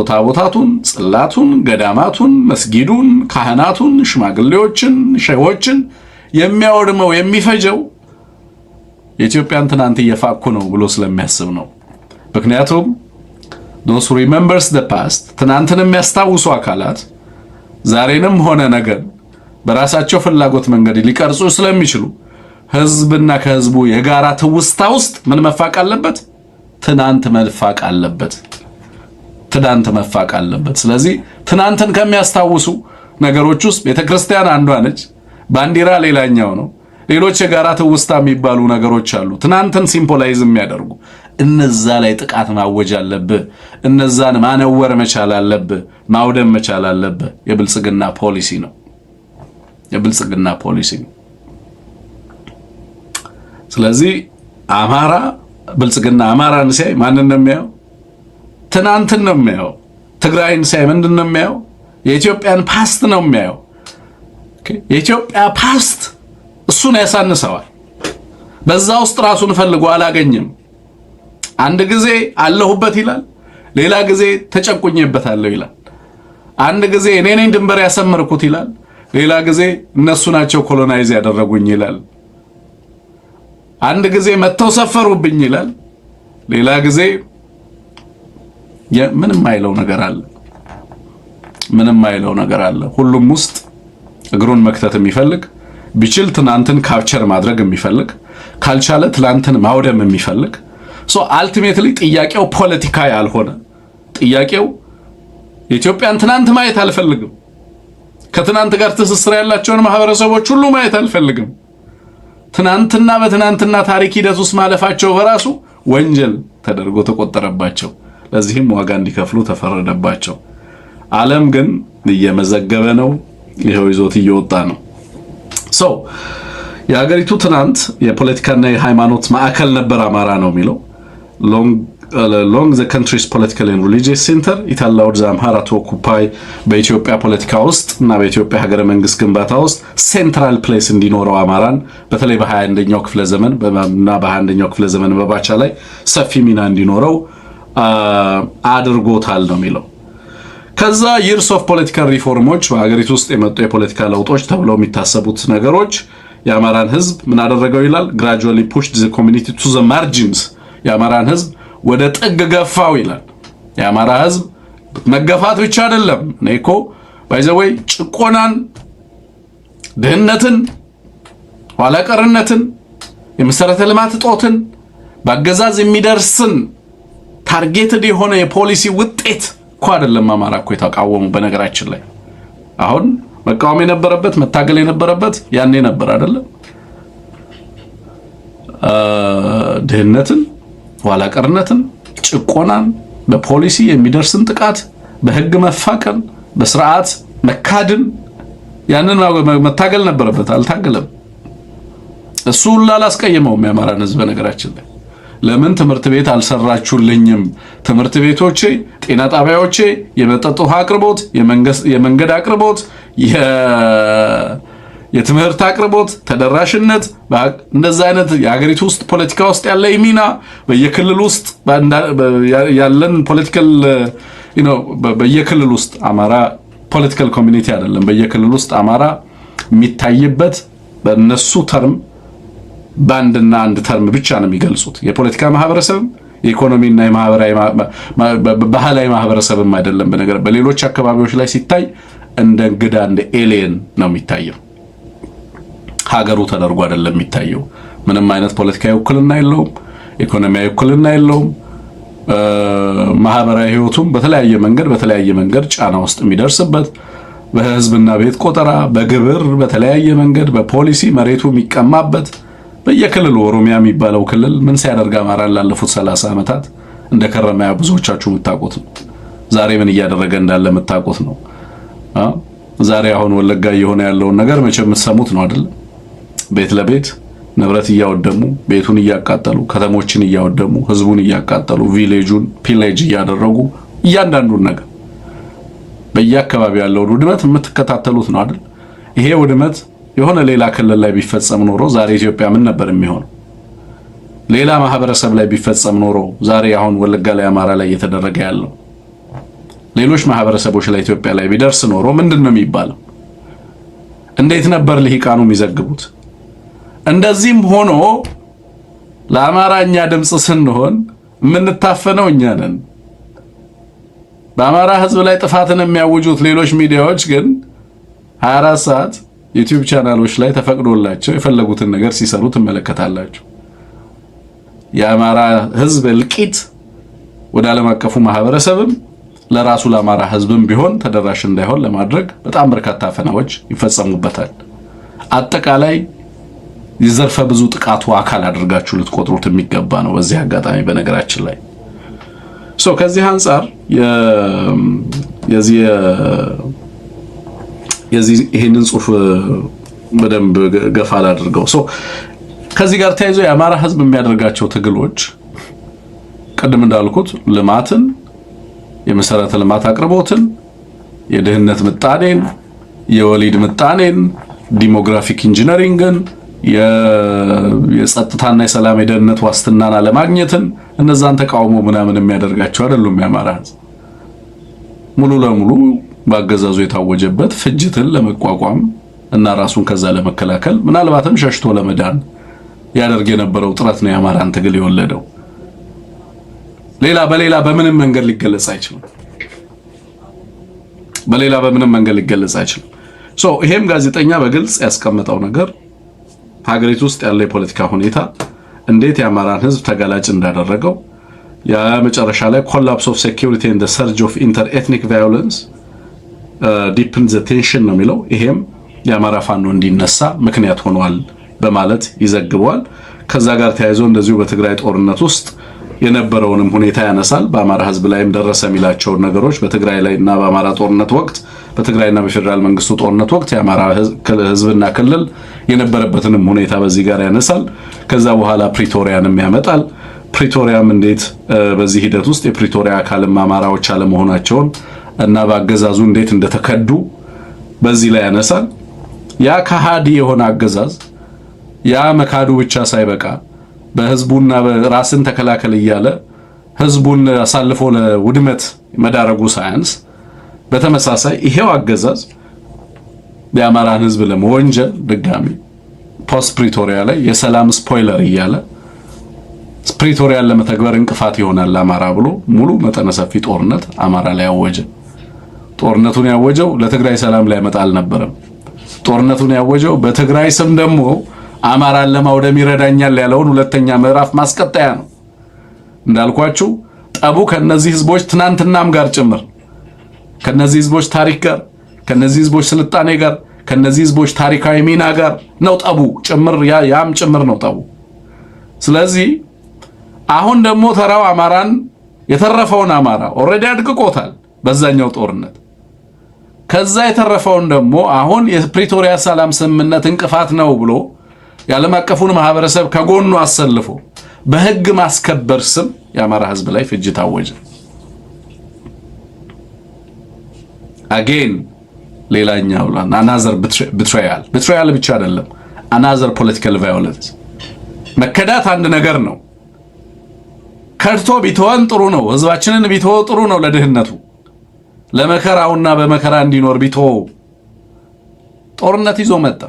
ታቦታቱን፣ ጽላቱን፣ ገዳማቱን፣ መስጊዱን፣ ካህናቱን፣ ሽማግሌዎችን፣ ሸሆችን የሚያወድመው የሚፈጀው የኢትዮጵያን ትናንት እየፋኩ ነው ብሎ ስለሚያስብ ነው። ምክንያቱም those who remembers the past ትናንትን የሚያስታውሱ አካላት ዛሬንም ሆነ ነገን በራሳቸው ፍላጎት መንገድ ሊቀርጹ ስለሚችሉ ህዝብና ከህዝቡ የጋራ ትውስታ ውስጥ ምን መፋቅ አለበት? ትናንት መፋቅ አለበት። ትናንት መፋቅ አለበት። ስለዚህ ትናንትን ከሚያስታውሱ ነገሮች ውስጥ ቤተክርስቲያን አንዷ ነች። ባንዲራ ሌላኛው ነው። ሌሎች የጋራ ትውስታ የሚባሉ ነገሮች አሉ፣ ትናንትን ሲምቦላይዝ የሚያደርጉ። እነዛ ላይ ጥቃት ማወጅ አለብህ። እነዛን ማነወር መቻል አለብህ፣ ማውደም መቻል አለብህ። የብልጽግና ፖሊሲ ነው። የብልጽግና ፖሊሲ ነው። ስለዚህ አማራ ብልጽግና አማራን ሲያይ ማንን ነው የሚያየው? ትናንትን ነው የሚያየው። ትግራይን ሲያይ ምንድን ነው የሚያየው? የኢትዮጵያን ፓስት ነው የሚያየው። የኢትዮጵያ ፓስት እሱን ያሳንሰዋል። በዛ ውስጥ ራሱን ፈልጎ አላገኘም። አንድ ጊዜ አለሁበት ይላል፣ ሌላ ጊዜ ተጨቁኝበታለሁ ይላል። አንድ ጊዜ እኔ ነኝ ድንበር ያሰመርኩት ይላል፣ ሌላ ጊዜ እነሱ ናቸው ኮሎናይዝ ያደረጉኝ ይላል። አንድ ጊዜ መተው ሰፈሩብኝ ይላል፣ ሌላ ጊዜ ምንም አይለው ነገር አለ። ምንም አይለው ነገር አለ። ሁሉም ውስጥ እግሩን መክተት የሚፈልግ ቢችል ትናንትን ካፕቸር ማድረግ የሚፈልግ ካልቻለ ትናንትን ማውደም የሚፈልግ አልቲሜትሊ ጥያቄው ፖለቲካ ያልሆነ ጥያቄው የኢትዮጵያን ትናንት ማየት አልፈልግም፣ ከትናንት ጋር ትስስር ያላቸውን ማህበረሰቦች ሁሉ ማየት አልፈልግም። ትናንትና በትናንትና ታሪክ ሂደት ውስጥ ማለፋቸው በራሱ ወንጀል ተደርጎ ተቆጠረባቸው። ለዚህም ዋጋ እንዲከፍሉ ተፈረደባቸው። ዓለም ግን እየመዘገበ ነው። ይሄው ይዞት እየወጣ ነው። የሀገሪቱ ትናንት የፖለቲካና የሃይማኖት ማዕከል ነበር አማራ ነው የሚለው። long the country's political and religious center it allowed the Amhara to occupy በኢትዮጵያ ፖለቲካ ውስጥ እና በኢትዮጵያ ሀገረ መንግስት ግንባታ ውስጥ ሴንትራል ፕሌስ እንዲኖረው አማራን በተለይ በ21ኛው ክፍለ ዘመን እና በ21ኛው ክፍለ ዘመን በባቻ ላይ ሰፊ ሚና እንዲኖረው አድርጎታል ነው የሚለው። ከዛ years of political reformዎች በሀገሪቱ ውስጥ የመጡ የፖለቲካ ለውጦች ተብለው የሚታሰቡት ነገሮች የአማራን ህዝብ ምን አደረገው ይላል? gradually pushed the community to the margins የአማራን ህዝብ ወደ ጥግ ገፋው ይላል። የአማራ ህዝብ መገፋት ብቻ አይደለም። እኔኮ by the way ጭቆናን፣ ድህነትን፣ ኋላቀርነትን፣ የመሰረተ ልማት እጦትን በአገዛዝ የሚደርስን ታርጌትድ የሆነ የፖሊሲ ውጤት እኮ አይደለም አማራ እኮ የተቃወሙ። በነገራችን ላይ አሁን መቃወም የነበረበት መታገል የነበረበት ያኔ ነበር አይደለም? ድህነትን፣ ኋላቀርነትን፣ ጭቆናን፣ በፖሊሲ የሚደርስን ጥቃት፣ በህግ መፋቀን፣ በስርዓት መካድን ያንን መታገል ነበረበት። አልታገለም። እሱ ሁሉ አላስቀየመውም የአማራን ህዝብ። በነገራችን ላይ ለምን ትምህርት ቤት አልሰራችሁልኝም? ትምህርት ቤቶቼ፣ ጤና ጣቢያዎቼ፣ የመጠጥ ውሃ አቅርቦት፣ የመንገድ አቅርቦት፣ የትምህርት አቅርቦት፣ ተደራሽነት፣ እንደዛ አይነት የሀገሪቱ ውስጥ ፖለቲካ ውስጥ ያለ ሚና በየክልል ውስጥ ያለን ፖለቲካል በየክልል ውስጥ አማራ ፖለቲካል ኮሚኒቲ አይደለም። በየክልል ውስጥ አማራ የሚታይበት በእነሱ ተርም ባንድና አንድ ተርም ብቻ ነው የሚገልጹት። የፖለቲካ ማህበረሰብ የኢኮኖሚና የማህበራዊ ባህላዊ ማህበረሰብም አይደለም። በነገር በሌሎች አካባቢዎች ላይ ሲታይ እንደ እንግዳ እንደ ኤሊየን ነው የሚታየው። ሀገሩ ተደርጎ አይደለም የሚታየው። ምንም አይነት ፖለቲካዊ ውክልና የለውም፣ ኢኮኖሚያዊ ውክልና የለውም። ማህበራዊ ህይወቱም በተለያየ መንገድ ጫና ውስጥ የሚደርስበት በህዝብና ቤት ቆጠራ፣ በግብር፣ በተለያየ መንገድ በፖሊሲ መሬቱ የሚቀማበት በየክልሉ ኦሮሚያ የሚባለው ክልል ምን ሲያደርግ አማራን ላለፉት 30 ዓመታት እንደከረመ ብዙዎቻችሁ የምታውቁት ነው። ዛሬ ምን እያደረገ እንዳለ የምታውቁት ነው። ዛሬ አሁን ወለጋ እየሆነ ያለውን ነገር መቼም የምትሰሙት ነው አይደል? ቤት ለቤት ንብረት እያወደሙ ቤቱን እያቃጠሉ ከተሞችን እያወደሙ ህዝቡን እያቃጠሉ ቪሌጁን ፒሌጅ እያደረጉ እያንዳንዱን ነገር በየአካባቢው ያለውን ውድመት የምትከታተሉት ነው አይደል? ይሄ ውድመት የሆነ ሌላ ክልል ላይ ቢፈጸም ኖሮ ዛሬ ኢትዮጵያ ምን ነበር የሚሆነው? ሌላ ማህበረሰብ ላይ ቢፈጸም ኖሮ ዛሬ አሁን ወለጋ ላይ አማራ ላይ እየተደረገ ያለው ሌሎች ማህበረሰቦች ላይ ኢትዮጵያ ላይ ቢደርስ ኖሮ ምንድነው የሚባለው? እንዴት ነበር ልሂቃኑ የሚዘግቡት? እንደዚህም ሆኖ ለአማራ እኛ ድምጽ ስንሆን የምንታፈነው እኛ ነን። በአማራ ህዝብ ላይ ጥፋትን የሚያውጁት ሌሎች ሚዲያዎች ግን 24 ሰዓት ዩቲዩብ ቻናሎች ላይ ተፈቅዶላቸው የፈለጉትን ነገር ሲሰሩ ትመለከታላችሁ። የአማራ ህዝብ እልቂት ወደ ዓለም አቀፉ ማህበረሰብም ለራሱ ለአማራ ህዝብም ቢሆን ተደራሽ እንዳይሆን ለማድረግ በጣም በርካታ ፈናዎች ይፈጸሙበታል። አጠቃላይ የዘርፈ ብዙ ጥቃቱ አካል አድርጋችሁ ልትቆጥሩት የሚገባ ነው። በዚህ አጋጣሚ በነገራችን ላይ ከዚህ አንፃር ይሄንን ጽሁፍ በደንብ ገፋ አድርገው ከዚህ ጋር ተያይዞ የአማራ ህዝብ የሚያደርጋቸው ትግሎች ቀደም እንዳልኩት ልማትን፣ የመሰረተ ልማት አቅርቦትን፣ የድህነት ምጣኔን፣ የወሊድ ምጣኔን፣ ዲሞግራፊክ ኢንጂነሪንግን፣ የጸጥታና የሰላም የደህንነት ዋስትናን አለማግኘትን እነዛን ተቃውሞ ምናምን የሚያደርጋቸው አይደሉም። የአማራ ህዝብ ሙሉ ለሙሉ ባገዛዙ የታወጀበት ፍጅትን ለመቋቋም እና ራሱን ከዛ ለመከላከል ምናልባትም ሸሽቶ ለመዳን ያደርግ የነበረው ጥረት ነው የአማራን ትግል የወለደው። በሌላ በምንም መንገድ ሊገለጽ አይችልም። ይሄም ጋዜጠኛ በግልጽ ያስቀመጠው ነገር ሀገሪቱ ውስጥ ያለው የፖለቲካ ሁኔታ እንዴት የአማራን ህዝብ ተጋላጭ እንዳደረገው የመጨረሻ ላይ ኮላፕስ ኦፍ ሴኩሪቲ ኤንድ ዘ ሰርጅ ኦፍ ኢንተር ኤትኒክ ቫዮለንስ ዲፕን ዘ ቴንሽን ነው የሚለው። ይሄም የአማራ ፋኖ እንዲነሳ ምክንያት ሆኗል በማለት ይዘግበዋል። ከዛ ጋር ተያይዞ እንደዚሁ በትግራይ ጦርነት ውስጥ የነበረውንም ሁኔታ ያነሳል። በአማራ ህዝብ ላይም ደረሰ የሚላቸውን ነገሮች በትግራይ ላይና በአማራ ጦርነት ወቅት በትግራይና በፌደራል መንግስቱ ጦርነት ወቅት የአማራ ህዝብና ክልል የነበረበትንም ሁኔታ በዚህ ጋር ያነሳል። ከዛ በኋላ ፕሪቶሪያንም ያመጣል። ፕሪቶሪያም እንዴት በዚህ ሂደት ውስጥ የፕሪቶሪያ አካልም አማራዎች አለመሆናቸውን እና በአገዛዙ እንዴት እንደተከዱ በዚህ ላይ ያነሳል። ያ ከሃዲ የሆነ አገዛዝ ያ መካዱ ብቻ ሳይበቃ በህዝቡና በራስን ተከላከል እያለ ህዝቡን አሳልፎ ለውድመት መዳረጉ ሳያንስ በተመሳሳይ ይሄው አገዛዝ የአማራን ህዝብ ለመወንጀል ድጋሚ ፖስት ፕሪቶሪያ ላይ የሰላም ስፖይለር እያለ ፕሪቶሪያን ለመተግበር እንቅፋት ይሆናል አማራ ብሎ ሙሉ መጠነ ሰፊ ጦርነት አማራ ላይ ያወጀ። ጦርነቱን ያወጀው ለትግራይ ሰላም ላይ መጣል አልነበረም። ጦርነቱን ያወጀው በትግራይ ስም ደግሞ አማራን ለማውደም ይረዳኛል ያለውን ሁለተኛ ምዕራፍ ማስቀጠያ ነው። እንዳልኳችሁ ጠቡ ከነዚህ ህዝቦች ትናንትናም ጋር ጭምር ከነዚህ ህዝቦች ታሪክ ጋር ከነዚህ ህዝቦች ስልጣኔ ጋር ከነዚህ ህዝቦች ታሪካዊ ሚና ጋር ነው ጠቡ ጭምር ያም ጭምር ነው ጠቡ። ስለዚህ አሁን ደግሞ ተራው አማራን የተረፈውን አማራ ኦሬዲ አድቅቆታል በዛኛው ጦርነት። ከዛ የተረፈውን ደግሞ አሁን የፕሪቶሪያ ሰላም ስምምነት እንቅፋት ነው ብሎ የዓለም አቀፉን ማህበረሰብ ከጎኑ አሰልፎ በህግ ማስከበር ስም የአማራ ህዝብ ላይ ፍጅት አወጀ። አጌን ሌላኛው አናዘር ቢትራያል ብቻ አይደለም፣ አናዘር ፖለቲካል ቫዮለንስ። መከዳት አንድ ነገር ነው። ከድቶ ቢተወን ጥሩ ነው፣ ህዝባችንን ቢተወው ጥሩ ነው። ለድህነቱ ለመከራውና በመከራ እንዲኖር ቢተወው ጦርነት ይዞ መጣ።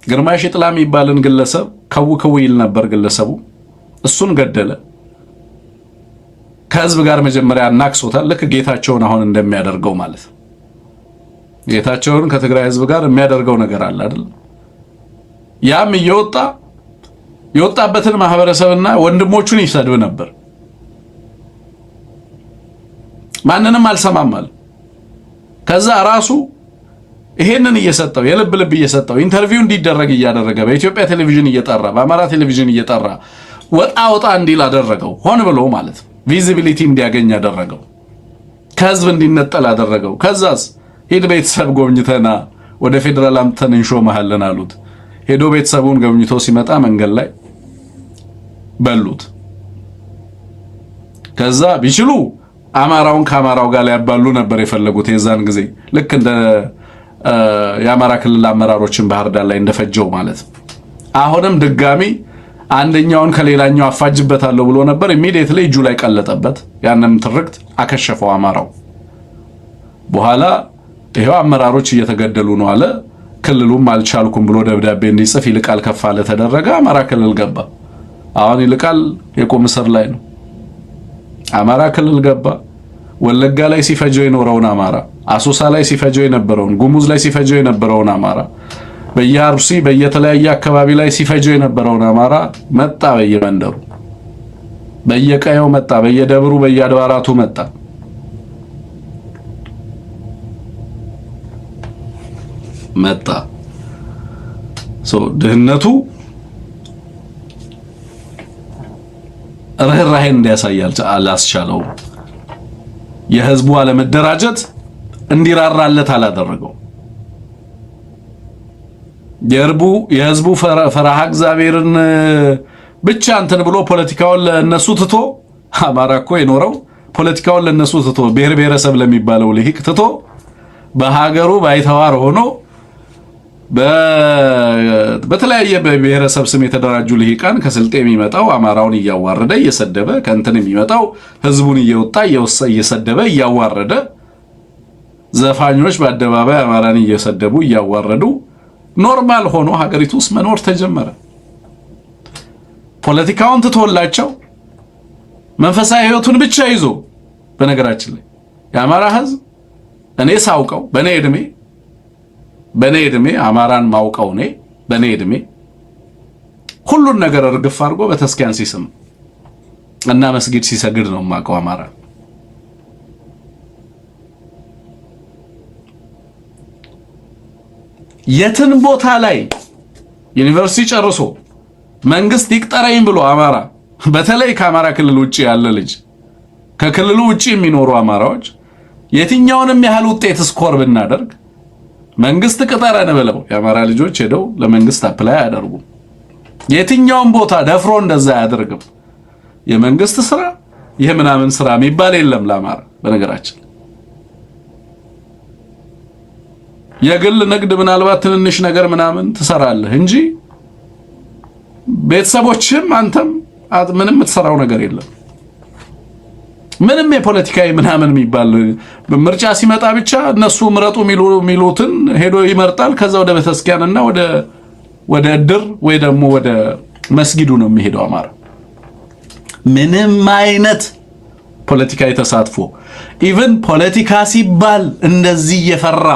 ግርማሽ ጥላ የሚባልን ግለሰብ ከው ይል ነበር ግለሰቡ። እሱን ገደለ። ከህዝብ ጋር መጀመሪያ አናክሶታል። ልክ ጌታቸውን አሁን እንደሚያደርገው ማለት ነው። ጌታቸውን ከትግራይ ህዝብ ጋር የሚያደርገው ነገር አለ አይደል? ያም እየወጣ የወጣበትን ማህበረሰብና ወንድሞቹን ይሰድብ ነበር። ማንንም አልሰማም አለ። ከዛ ራሱ ይሄንን እየሰጠው የልብ ልብ እየሰጠው ኢንተርቪው እንዲደረግ እያደረገ በኢትዮጵያ ቴሌቪዥን እየጠራ በአማራ ቴሌቪዥን እየጠራ ወጣ እንዲል አደረገው። ሆን ብሎ ማለት ቪዚቢሊቲ እንዲያገኝ አደረገው። ከህዝብ እንዲነጠል አደረገው። ከዛስ ሄድ ቤተሰብ ጎብኝተና ወደ ፌደራል አምጥተን እንሾመሃለን አሉት። ሄዶ ቤተሰቡን ጎብኝቶ ሲመጣ መንገድ ላይ በሉት። ከዛ ቢችሉ አማራውን ከአማራው ጋር ያባሉ ነበር የፈለጉት የዛን ጊዜ ልክ እንደ የአማራ ክልል አመራሮችን ባህር ዳር ላይ እንደፈጀው ማለት። አሁንም ድጋሚ አንደኛውን ከሌላኛው አፋጅበታለሁ ብሎ ነበር። ኢሚዲየትሊ እጁ ላይ ቀለጠበት። ያንንም ትርክት አከሸፈው አማራው። በኋላ ይሄው አመራሮች እየተገደሉ ነው አለ። ክልሉም አልቻልኩም ብሎ ደብዳቤ እንዲጽፍ ይልቃል ከፋለ ተደረገ። አማራ ክልል ገባ። አሁን ይልቃል የቁም እስር ላይ ነው። አማራ ክልል ገባ። ወለጋ ላይ ሲፈጀው የኖረውን አማራ፣ አሶሳ ላይ ሲፈጀው የነበረውን፣ ጉሙዝ ላይ ሲፈጀው የነበረውን አማራ፣ በየአርሲ በየተለያየ አካባቢ ላይ ሲፈጀው የነበረውን አማራ መጣ። በየመንደሩ በየቀየው መጣ። በየደብሩ በየአድባራቱ መጣ። ድህነቱ ርህራሄን እንዲያሳይ አላስቻለው። የህዝቡ አለመደራጀት እንዲራራለት አላደረገው። የህዝቡ ፈራሃ እግዚአብሔርን ብቻ እንትን ብሎ ፖለቲካውን ለነሱ ትቶ አማራ እኮ የኖረው ፖለቲካውን ለነሱ ትቶ ብሔር ብሔረሰብ ለሚባለው ልሂቅ ትቶ በሀገሩ ባይተዋር ሆኖ በተለያየ ብሔረሰብ ስም የተደራጁ ልሂቃን ከስልጤ የሚመጣው አማራውን እያዋረደ እየሰደበ ከእንትን የሚመጣው ህዝቡን እየወጣ እየሰደበ እያዋረደ ዘፋኞች በአደባባይ አማራን እየሰደቡ እያዋረዱ ኖርማል ሆኖ ሀገሪቱ ውስጥ መኖር ተጀመረ። ፖለቲካውን ትቶላቸው መንፈሳዊ ህይወቱን ብቻ ይዞ በነገራችን ላይ የአማራ ህዝብ እኔ ሳውቀው በኔ እድሜ አማራን ማውቀው እኔ በኔ እድሜ ሁሉን ነገር እርግፍ አድርጎ በተስኪያን ሲስም እና መስጊድ ሲሰግድ ነው ማውቀው አማራ። የትን ቦታ ላይ ዩኒቨርሲቲ ጨርሶ መንግስት ይቅጠረኝ ብሎ አማራ በተለይ ከአማራ ክልል ውጪ ያለ ልጅ ከክልሉ ውጪ የሚኖሩ አማራዎች የትኛውንም ያህል ውጤት ስኮር ብናደርግ መንግስት ቅጠረን ብለው የአማራ ልጆች ሄደው ለመንግስት አፕላይ ያደርጉ። የትኛውም ቦታ ደፍሮ እንደዛ ያደርግም። የመንግስት ስራ ይሄ ምናምን ስራ የሚባል የለም ለአማራ። በነገራችን የግል ንግድ ምናልባት ትንንሽ ነገር ምናምን ትሰራለህ እንጂ ቤተሰቦችም አንተም ምንም የምትሰራው ነገር የለም። ምንም የፖለቲካዊ ምናምን የሚባል ምርጫ ሲመጣ ብቻ እነሱ ምረጡ ሚሉትን ሄዶ ይመርጣል። ከዛ ወደ ቤተክርስቲያንና ወደ እድር ወይ ደግሞ ወደ መስጊዱ ነው የሚሄደው አማራ። ምንም አይነት ፖለቲካዊ ተሳትፎ ኢቭን ፖለቲካ ሲባል እንደዚህ እየፈራ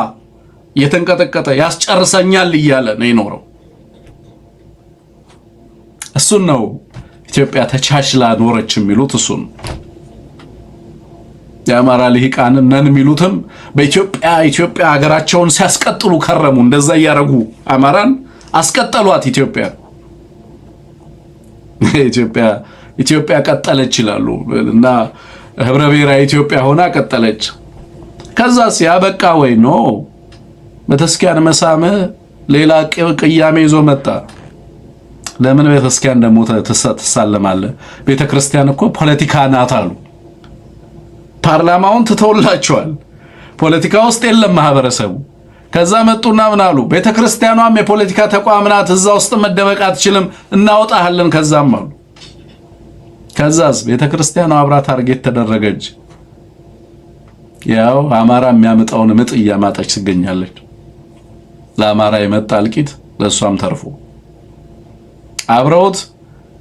የተንቀጠቀጠ ያስጨርሰኛል እያለ ነው የኖረው። እሱን ነው ኢትዮጵያ ተቻችላ ኖረች የሚሉት እሱን። የአማራ ልሂቃን ነን የሚሉትም በኢትዮጵያ ሀገራቸውን ሲያስቀጥሉ ከረሙ። እንደዛ እያረጉ አማራን አስቀጠሏት። ኢትዮጵያ ቀጠለች ይላሉ እና ህብረ ብሔራዊ ኢትዮጵያ ሆና ቀጠለች። ከዛስ ያበቃ ወይ ነው በተስኪያን መሳመ ሌላ ቅያሜ ይዞ መጣ። ለምን ቤተክርስቲያን ደግሞ ትሳለማለህ? ቤተክርስቲያን እኮ ፖለቲካ ናት አሉ። ፓርላማውን ትተውላቸዋል። ፖለቲካ ውስጥ የለም ማህበረሰቡ። ከዛ መጡና ምን አሉ? ቤተክርስቲያኗም የፖለቲካ ተቋም ናት፣ እዛ ውስጥ መደበቅ አትችልም፣ እናወጣሃለን ከዛም አሉ። ከዛስ ቤተክርስቲያኗ አብራ ታርጌት ተደረገች። ያው አማራ የሚያመጣውን ምጥ እያማጠች ትገኛለች። ለአማራ የመጣ እልቂት ለሷም ተርፎ አብረውት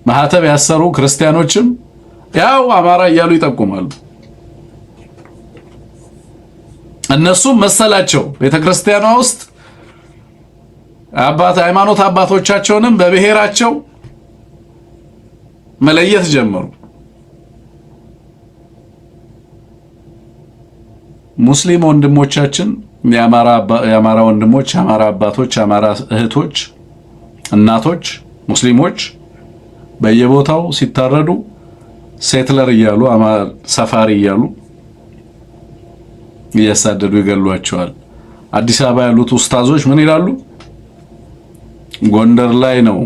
ማህተብ ያሰሩ ክርስቲያኖችም ያው አማራ እያሉ ይጠቁማሉ። እነሱም መሰላቸው ቤተክርስቲያኗ ውስጥ ሃይማኖት አባቶቻቸውንም በብሔራቸው መለየት ጀመሩ። ሙስሊም ወንድሞቻችን፣ የአማራ ወንድሞች፣ የአማራ አባቶች፣ የአማራ እህቶች፣ እናቶች ሙስሊሞች በየቦታው ሲታረዱ ሴትለር እያሉ ሰፋሪ እያሉ እያሳደዱ ይገሏቸዋል። አዲስ አበባ ያሉት ኡስታዞች ምን ይላሉ? ጎንደር ላይ ነው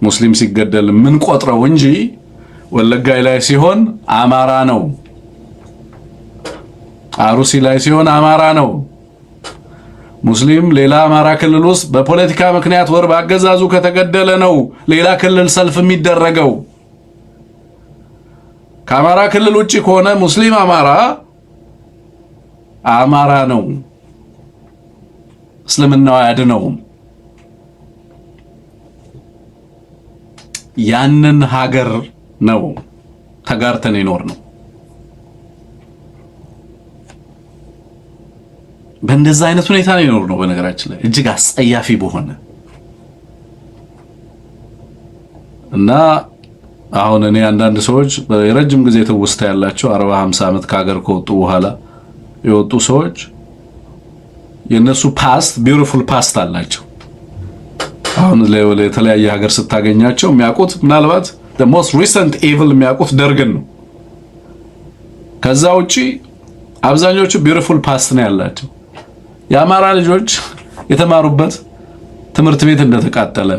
ሙስሊም ሲገደል ምን ቆጥረው እንጂ ወለጋ ላይ ሲሆን አማራ ነው፣ አሩሲ ላይ ሲሆን አማራ ነው። ሙስሊም ሌላ አማራ ክልል ውስጥ በፖለቲካ ምክንያት ወር ባገዛዙ ከተገደለ ነው ሌላ ክልል ሰልፍ የሚደረገው። ከአማራ ክልል ውጪ ከሆነ ሙስሊም አማራ ነው፣ እስልምናው አያድነውም። ያንን ሀገር ነው ተጋርተን ይኖር ነው። በእንደዛ አይነት ሁኔታ ነው ይኖር ነው። በነገራችን ላይ እጅግ አስጸያፊ በሆነ እና አሁን እኔ አንዳንድ ሰዎች በረጅም ጊዜ ትውስታ ያላቸው 40 50 ዓመት ከሀገር ከወጡ በኋላ የወጡ ሰዎች የነሱ ፓስት ቢዩቲፉል ፓስት አላቸው። አሁን ለተለያየ ሀገር ስታገኛቸው የሚያውቁት ምናልባት the most recent evil የሚያውቁት ደርግን ነው። ከዛ ውጪ አብዛኞቹ ቢዩቲፉል ፓስት ነው ያላቸው። የአማራ ልጆች የተማሩበት ትምህርት ቤት እንደተቃጠለ፣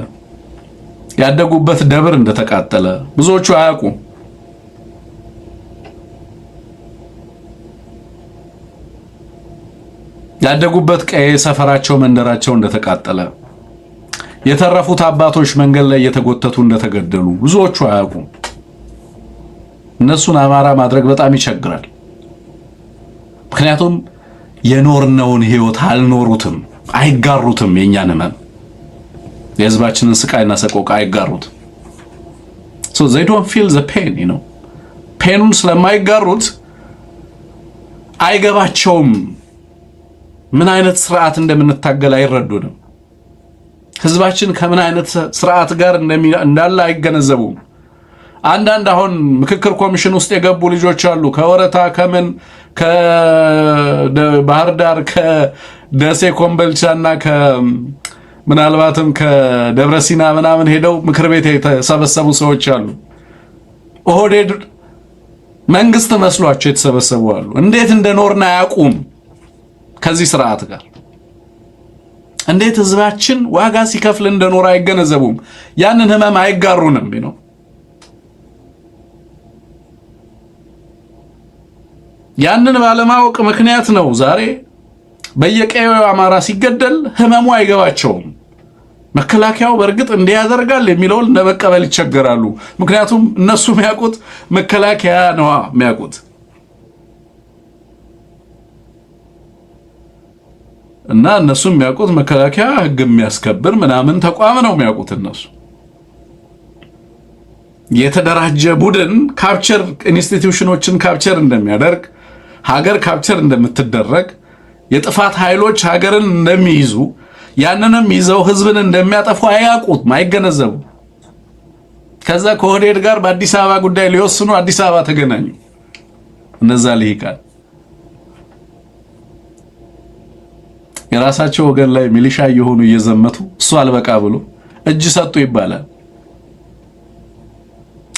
ያደጉበት ደብር እንደተቃጠለ ብዙዎቹ አያውቁም። ያደጉበት ቀዬ፣ ሰፈራቸው፣ መንደራቸው እንደተቃጠለ፣ የተረፉት አባቶች መንገድ ላይ እየተጎተቱ እንደተገደሉ ብዙዎቹ አያውቁም። እነሱን አማራ ማድረግ በጣም ይቸግራል። ምክንያቱም የኖርነውን ህይወት አልኖሩትም፣ አይጋሩትም። የኛን ህመም፣ የህዝባችንን ስቃይና ሰቆቃ አይጋሩትም። so they don't feel the pain, you know ፔኑን ስለማይጋሩት አይገባቸውም። ምን አይነት ስርዓት እንደምንታገል አይረዱንም። ህዝባችን ከምን አይነት ስርዓት ጋር እንዳለ አይገነዘቡም። አንዳንድ አሁን ምክክር ኮሚሽን ውስጥ የገቡ ልጆች አሉ። ከወረታ ከምን ከባህር ዳር ከደሴ ኮምቦልቻና ምናልባትም ከደብረ ሲና ምናምን ሄደው ምክር ቤት የተሰበሰቡ ሰዎች አሉ። ኦህዴድ መንግስት መስሏቸው የተሰበሰቡ አሉ። እንዴት እንደኖርና አያውቁም። ከዚህ ስርዓት ጋር እንዴት ህዝባችን ዋጋ ሲከፍል እንደኖር አይገነዘቡም። ያንን ህመም አይጋሩንም ነው። ያንን ባለማወቅ ምክንያት ነው ዛሬ በየቀየው አማራ ሲገደል ህመሙ አይገባቸውም። መከላከያው በእርግጥ እንዲያደርጋል የሚለውን ለመቀበል ይቸገራሉ። ምክንያቱም እነሱ የሚያውቁት መከላከያ ነው የሚያውቁት እና እነሱ የሚያውቁት መከላከያ ህግ የሚያስከብር ምናምን ተቋም ነው የሚያውቁት። እነሱ የተደራጀ ቡድን ካፕቸር ኢንስቲትዩሽኖችን ካፕቸር እንደሚያደርግ፣ ሀገር ካፕቸር እንደምትደረግ፣ የጥፋት ኃይሎች ሀገርን እንደሚይዙ፣ ያንንም ይዘው ህዝብን እንደሚያጠፉ አያውቁት፣ አይገነዘቡ። ከዛ ከኦህዴድ ጋር በአዲስ አበባ ጉዳይ ሊወስኑ አዲስ አበባ ተገናኙ። እነዛ ልሂቃን የራሳቸው ወገን ላይ ሚሊሻ እየሆኑ እየዘመቱ እሱ አልበቃ ብሎ እጅ ሰጡ ይባላል።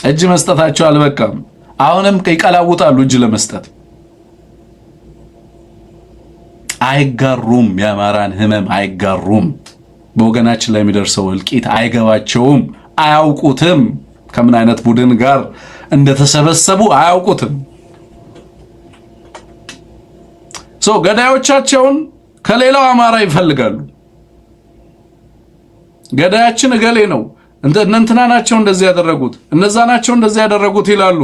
እጅ መስጠታቸው አልበቃም። አሁንም ይቀላውጣሉ እጅ ለመስጠት። አይጋሩም። የአማራን ህመም አይጋሩም። በወገናችን ላይ የሚደርሰው እልቂት አይገባቸውም፣ አያውቁትም። ከምን አይነት ቡድን ጋር እንደተሰበሰቡ አያውቁትም። ገዳዮቻቸውን ከሌላው አማራ ይፈልጋሉ። ገዳያችን እገሌ ነው፣ እንትና ናቸው እንደዚህ ያደረጉት፣ እነዛ ናቸው እንደዚህ ያደረጉት ይላሉ።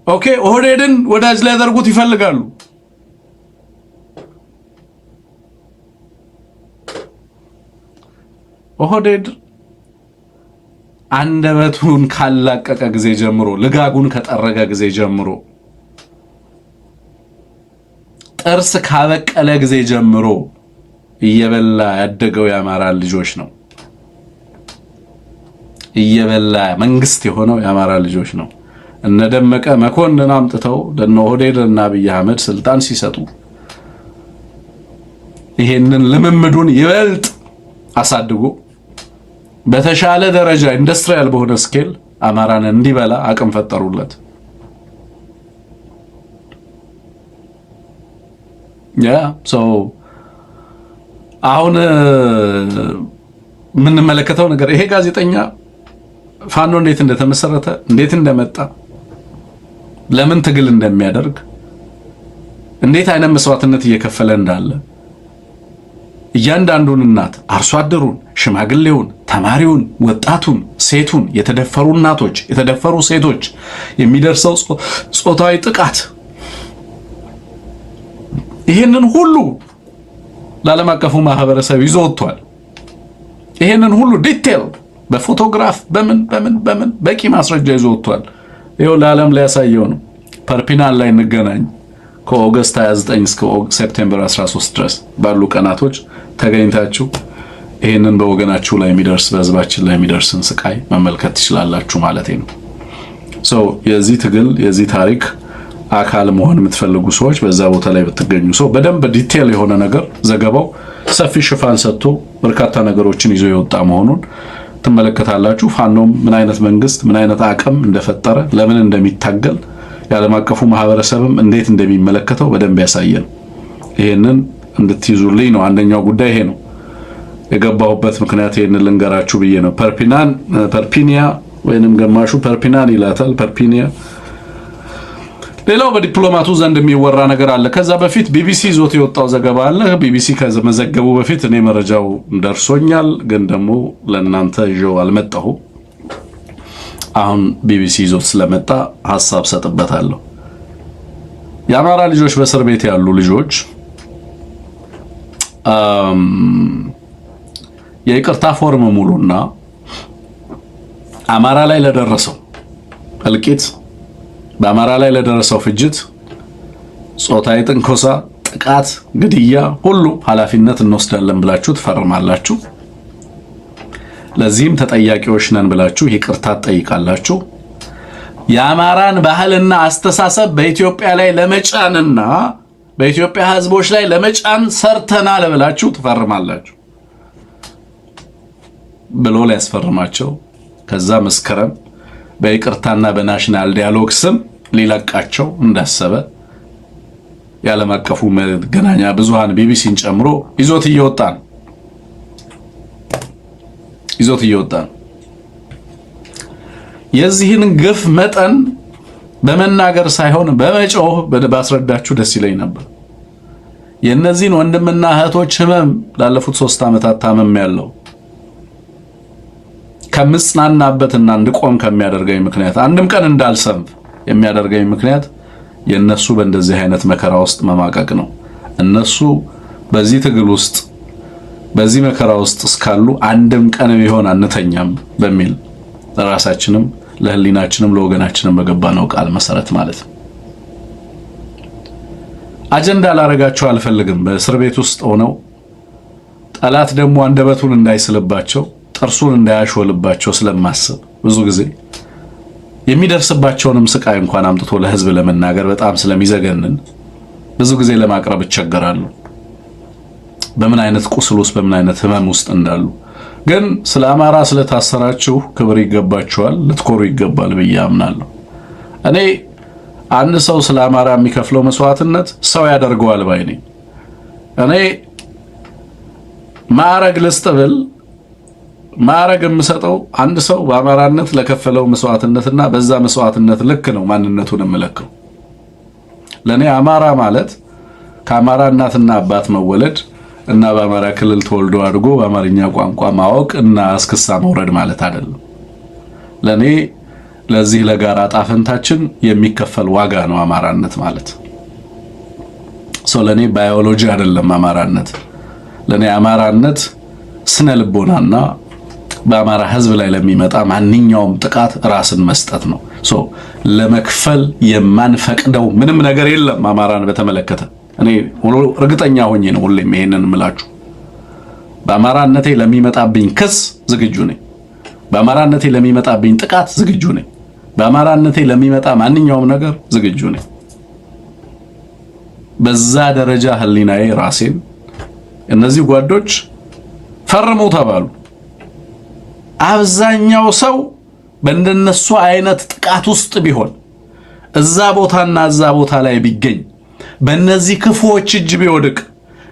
ኦኬ ኦህዴድን ወዳጅ ሊያደርጉት ይፈልጋሉ። ኦህዴድ አንደበቱን ካላቀቀ ጊዜ ጀምሮ ልጋጉን ከጠረገ ጊዜ ጀምሮ ጥርስ ካበቀለ ጊዜ ጀምሮ እየበላ ያደገው የአማራ ልጆች ነው። እየበላ መንግስት የሆነው የአማራ ልጆች ነው። እነ ደመቀ መኮንን አምጥተው ለነ ኦህዴድና አብይ አህመድ ስልጣን ሲሰጡ ይሄንን ልምምዱን ይበልጥ አሳድጎ በተሻለ ደረጃ ኢንዱስትሪያል በሆነ ስኬል አማራን እንዲበላ አቅም ፈጠሩለት። አሁን የምንመለከተው ነገር ይሄ ጋዜጠኛ ፋኖ እንዴት እንደተመሰረተ፣ እንዴት እንደመጣ፣ ለምን ትግል እንደሚያደርግ፣ እንዴት አይነት መስዋዕትነት እየከፈለ እንዳለ እያንዳንዱን እናት፣ አርሶ አደሩን፣ ሽማግሌውን፣ ተማሪውን፣ ወጣቱን፣ ሴቱን፣ የተደፈሩ እናቶች፣ የተደፈሩ ሴቶች፣ የሚደርሰው ጾታዊ ጥቃት ይሄንን ሁሉ ለዓለም አቀፉ ማህበረሰብ ይዞ ወጥቷል። ይሄንን ሁሉ ዲቴል በፎቶግራፍ በምን በቂ ማስረጃ ይዞ ወጥቷል። ይሄው ለዓለም ላይ ያሳየው ነው። ፐርፒናን ላይ እንገናኝ ከኦገስት 29 እስከ ሴፕቴምበር 13 ድረስ ባሉ ቀናቶች ተገኝታችሁ ይሄንን በወገናችሁ ላይ የሚደርስ በህዝባችን ላይ የሚደርስን ስቃይ መመልከት ትችላላችሁ ማለት ነው። የዚህ ትግል የዚህ ታሪክ አካል መሆን የምትፈልጉ ሰዎች በዛ ቦታ ላይ ብትገኙ በደንብ ዲቴል የሆነ ነገር ዘገባው ሰፊ ሽፋን ሰጥቶ በርካታ ነገሮችን ይዞ የወጣ መሆኑን ትመለከታላችሁ። ፋኖም ምን አይነት መንግስት ምን አይነት አቅም እንደፈጠረ ለምን እንደሚታገል የዓለም አቀፉ ማህበረሰብም እንዴት እንደሚመለከተው በደንብ ያሳየን። ይሄንን እንድትይዙልኝ ነው። አንደኛው ጉዳይ ይሄ ነው። የገባሁበት ምክንያት ይሄንን ልንገራችሁ ብዬ ነው። ፐርፒኒያ ወይንም ገማሹ ፐርፒናን ይላታል፣ ፐርፒኒያ። ሌላው በዲፕሎማቱ ዘንድ የሚወራ ነገር አለ። ከዛ በፊት ቢቢሲ ይዞት የወጣው ዘገባ አለ። ቢቢሲ ከመዘገቡ በፊት እኔ መረጃው ደርሶኛል፣ ግን ደግሞ ለእናንተ ይዤው አልመጣሁም። አሁን ቢቢሲ ይዞት ስለመጣ ሐሳብ ሰጥበታለሁ። የአማራ ልጆች በእስር ቤት ያሉ ልጆች የይቅርታ ፎርም ሙሉና አማራ ላይ ለደረሰው እልቂት፣ በአማራ ላይ ለደረሰው ፍጅት፣ ጾታዊ ትንኮሳ፣ ጥቃት፣ ግድያ ሁሉ ኃላፊነት እንወስዳለን ብላችሁ ትፈርማላችሁ። ለዚህም ተጠያቂዎች ነን ብላችሁ ይቅርታ ጠይቃላችሁ። የአማራን ባህልና አስተሳሰብ በኢትዮጵያ ላይ ለመጫንና በኢትዮጵያ ሕዝቦች ላይ ለመጫን ሰርተናል ብላችሁ ትፈርማላችሁ ብሎ ሊያስፈርማቸው ከዛ መስከረም በይቅርታና በናሽናል ዲያሎግ ስም ሊለቃቸው እንዳሰበ የዓለም አቀፉ መገናኛ ብዙሃን ቢቢሲን ጨምሮ ይዞት እየወጣ ነው። የዚህን ግፍ መጠን በመናገር ሳይሆን በመጮህ ባስረዳችሁ ደስ ይለኝ ነበር። የእነዚህን ወንድምና እህቶች ህመም ላለፉት 3 ዓመታት ታመም ያለው ከምጽናናበትና እንድቆም ከሚያደርገኝ ምክንያት አንድም ቀን እንዳልሰንፍ የሚያደርገኝ ምክንያት የነሱ በእንደዚህ አይነት መከራ ውስጥ መማቀቅ ነው። እነሱ በዚህ ትግል ውስጥ በዚህ መከራ ውስጥ እስካሉ አንድም ቀን ቢሆን አንተኛም በሚል ለራሳችንም ለህሊናችንም ለወገናችንም በገባነው ቃል መሰረት ማለት ነው። አጀንዳ ላረጋቸው አልፈልግም። በእስር ቤት ውስጥ ሆነው ጠላት ደግሞ አንደበቱን እንዳይስልባቸው ጥርሱን እንዳያሾልባቸው ስለማስብ ብዙ ጊዜ የሚደርስባቸውንም ስቃይ እንኳን አምጥቶ ለህዝብ ለመናገር በጣም ስለሚዘገንን ብዙ ጊዜ ለማቅረብ ይቸገራሉ። በምን አይነት ቁስል ውስጥ በምን አይነት ህመም ውስጥ እንዳሉ። ግን ስለ አማራ ስለታሰራችሁ ክብር ይገባችኋል፣ ልትኮሩ ይገባል ብዬ አምናለሁ። እኔ አንድ ሰው ስለ አማራ የሚከፍለው መስዋዕትነት ሰው ያደርገዋል ባይ ነኝ። እኔ ማዕረግ ልስጥ ብል ማዕረግ የምሰጠው አንድ ሰው በአማራነት ለከፈለው መስዋዕትነትና በዛ መስዋዕትነት ልክ ነው ማንነቱን የምለከው። ለኔ አማራ ማለት ከአማራ እናትና አባት መወለድ እና በአማራ ክልል ተወልዶ አድጎ በአማርኛ ቋንቋ ማወቅ እና እስክሳ መውረድ ማለት አይደለም። ለኔ ለዚህ ለጋራ ጣፈንታችን የሚከፈል ዋጋ ነው አማራነት ማለት። ለኔ ባዮሎጂ አይደለም አማራነት። ለኔ አማራነት ስነ ልቦናና በአማራ ሕዝብ ላይ ለሚመጣ ማንኛውም ጥቃት ራስን መስጠት ነው። ለመክፈል የማንፈቅደው ምንም ነገር የለም። አማራን በተመለከተ እኔ እርግጠኛ ሆኜ ነው ሁሌም ይሄንን እምላችሁ። በአማራነቴ ለሚመጣብኝ ክስ ዝግጁ ነኝ። በአማራነቴ ለሚመጣብኝ ጥቃት ዝግጁ ነኝ። በአማራነቴ ለሚመጣ ማንኛውም ነገር ዝግጁ ነኝ። በዛ ደረጃ ህሊናዬ ራሴን እነዚህ ጓዶች ፈርሙ ተባሉ። አብዛኛው ሰው በእንደነሱ አይነት ጥቃት ውስጥ ቢሆን እዛ ቦታና እዛ ቦታ ላይ ቢገኝ በእነዚህ ክፉዎች እጅ ቢወድቅ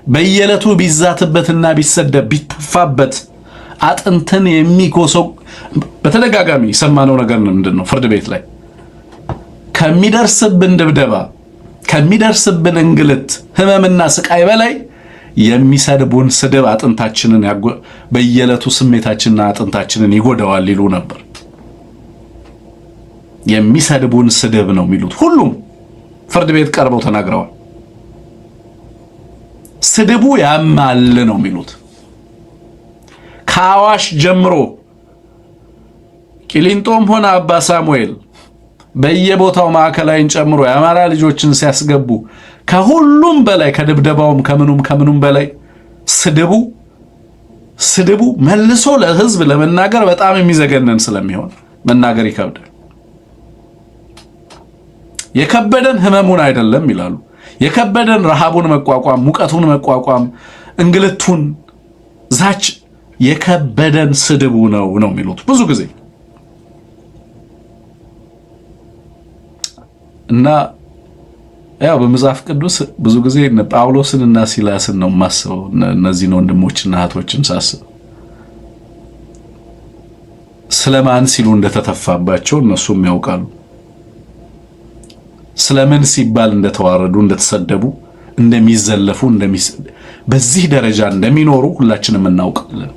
በየዕለቱ ቢዛትበትና ቢሰደብ ቢተፋበት አጥንትን የሚጎሰው በተደጋጋሚ ሰማነው ነገር ምንድነው? ፍርድ ቤት ላይ ከሚደርስብን ድብደባ ከሚደርስብን እንግልት ህመምና ስቃይ በላይ የሚሰድቡን ስድብ አጥንታችንን በየዕለቱ ስሜታችንና አጥንታችንን ይጎዳዋል ይሉ ነበር። የሚሰድቡን ስድብ ነው የሚሉት ሁሉም ፍርድ ቤት ቀርበው ተናግረዋል። ስድቡ ያማል ነው የሚሉት። ከአዋሽ ጀምሮ ቂሊንጦም ሆነ አባ ሳሙኤል በየቦታው ማዕከላይን ጨምሮ የአማራ ልጆችን ሲያስገቡ ከሁሉም በላይ ከድብደባውም ከምኑም በላይ ስድቡ መልሶ ለህዝብ ለመናገር በጣም የሚዘገነን ስለሚሆን መናገር ይከብዳል። የከበደን ህመሙን አይደለም ይላሉ። የከበደን ረሃቡን መቋቋም፣ ሙቀቱን መቋቋም፣ እንግልቱን ዛች የከበደን ስድቡ ነው የሚሉት ብዙ ጊዜ እና ያው በመጽሐፍ ቅዱስ ብዙ ጊዜ ጳውሎስን እና ሲላስን ነው ማስበው። እነዚህን ወንድሞችና እህቶችን ሳስብ ስለማን ሲሉ እንደተተፋባቸው እነሱም ያውቃሉ። ስለምን ሲባል እንደተዋረዱ፣ እንደተሰደቡ፣ እንደሚዘለፉ፣ በዚህ ደረጃ እንደሚኖሩ ሁላችንም እናውቃለን።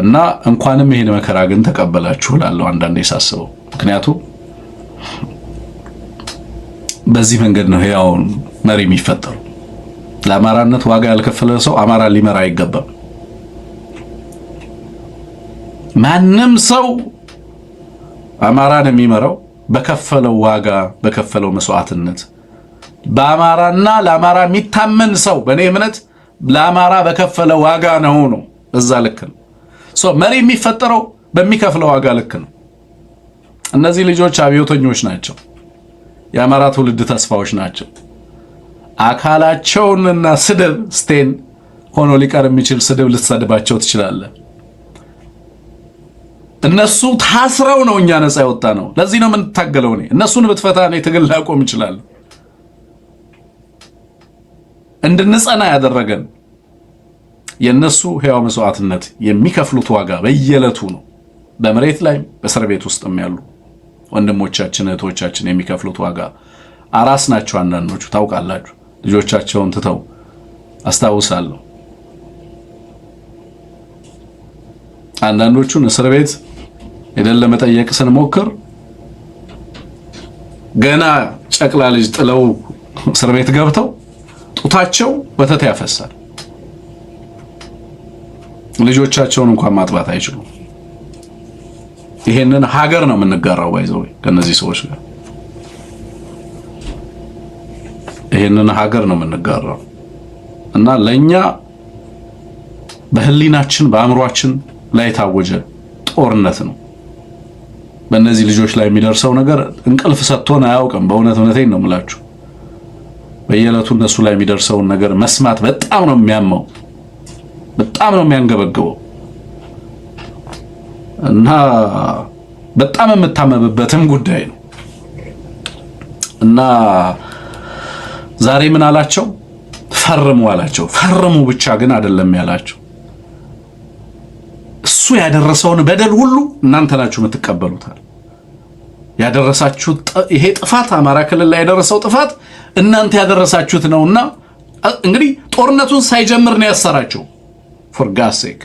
እና እንኳንም ይሄን መከራ ግን ተቀበላችሁ እላለሁ አንዳንዴ ሳስበው። ምክንያቱም በዚህ መንገድ ነው ያው መሪ የሚፈጠረው። ለአማራነት ዋጋ ያልከፈለ ሰው አማራ ሊመራ አይገባም። ማንም ሰው አማራን የሚመራው በከፈለው ዋጋ በከፈለው መስዋዕትነት በአማራና ለአማራ የሚታመን ሰው በእኔ እምነት ለአማራ በከፈለው ዋጋ ነው። እዛ ልክ ነው። መሪ የሚፈጠረው በሚከፍለው ዋጋ ልክ ነው። እነዚህ ልጆች አብዮተኞች ናቸው። የአማራ ትውልድ ተስፋዎች ናቸው። አካላቸውንና ስድብ ስቴን ሆኖ ሊቀር የሚችል ስድብ ልትሰድባቸው ትችላለህ። እነሱ ታስረው ነው እኛ ነፃ ያወጣ ነው። ለዚህ ነው የምንታገለው። እነሱን ብትፈታ እኔ ትግል ላቆም እችላለሁ። እንድንጸና ያደረገን የነሱ ሕያው መስዋዕትነት የሚከፍሉት ዋጋ በየዕለቱ ነው። በመሬት ላይ በእስር ቤት ውስጥም ያሉ ወንድሞቻችን እህቶቻችን የሚከፍሉት ዋጋ አራስ ናቸው። አንዳንዶቹ ታውቃላችሁ ልጆቻቸውን ትተው አስታውሳለሁ። አንዳንዶቹን እስር ቤት ሄደን ለመጠየቅ ስንሞክር ገና ጨቅላ ልጅ ጥለው እስር ቤት ገብተው ጡታቸው ወተት ያፈሳል። ልጆቻቸውን እንኳን ማጥባት አይችሉም። ይሄንን ሀገር ነው የምንጋራው ባይዘው ከነዚህ ሰዎች ጋር ይሄንን ሀገር ነው የምንጋራው እና ለኛ በህሊናችን በአእምሯችን ላይ ታወጀ ጦርነት ነው። በእነዚህ ልጆች ላይ የሚደርሰው ነገር እንቅልፍ ሰጥቶን አያውቅም። በእውነቴን ነው የምላችሁ። በየዕለቱ እነሱ ላይ የሚደርሰውን ነገር መስማት በጣም ነው የሚያመው፣ በጣም ነው የሚያንገበግበው እና በጣም የምታመምበትም ጉዳይ ነው እና ዛሬ ምን አላቸው? ፈርሙ አላቸው። ፈርሙ ብቻ ግን አይደለም ያላቸው፣ እሱ ያደረሰውን በደል ሁሉ እናንተ ናችሁ የምትቀበሉታል። ያደረሳችሁት ይሄ ጥፋት አማራ ክልል ላይ ያደረሰው ጥፋት እናንተ ያደረሳችሁት ነውና እንግዲህ ጦርነቱን ሳይጀምር ነው ያሰራቸው። for God's sake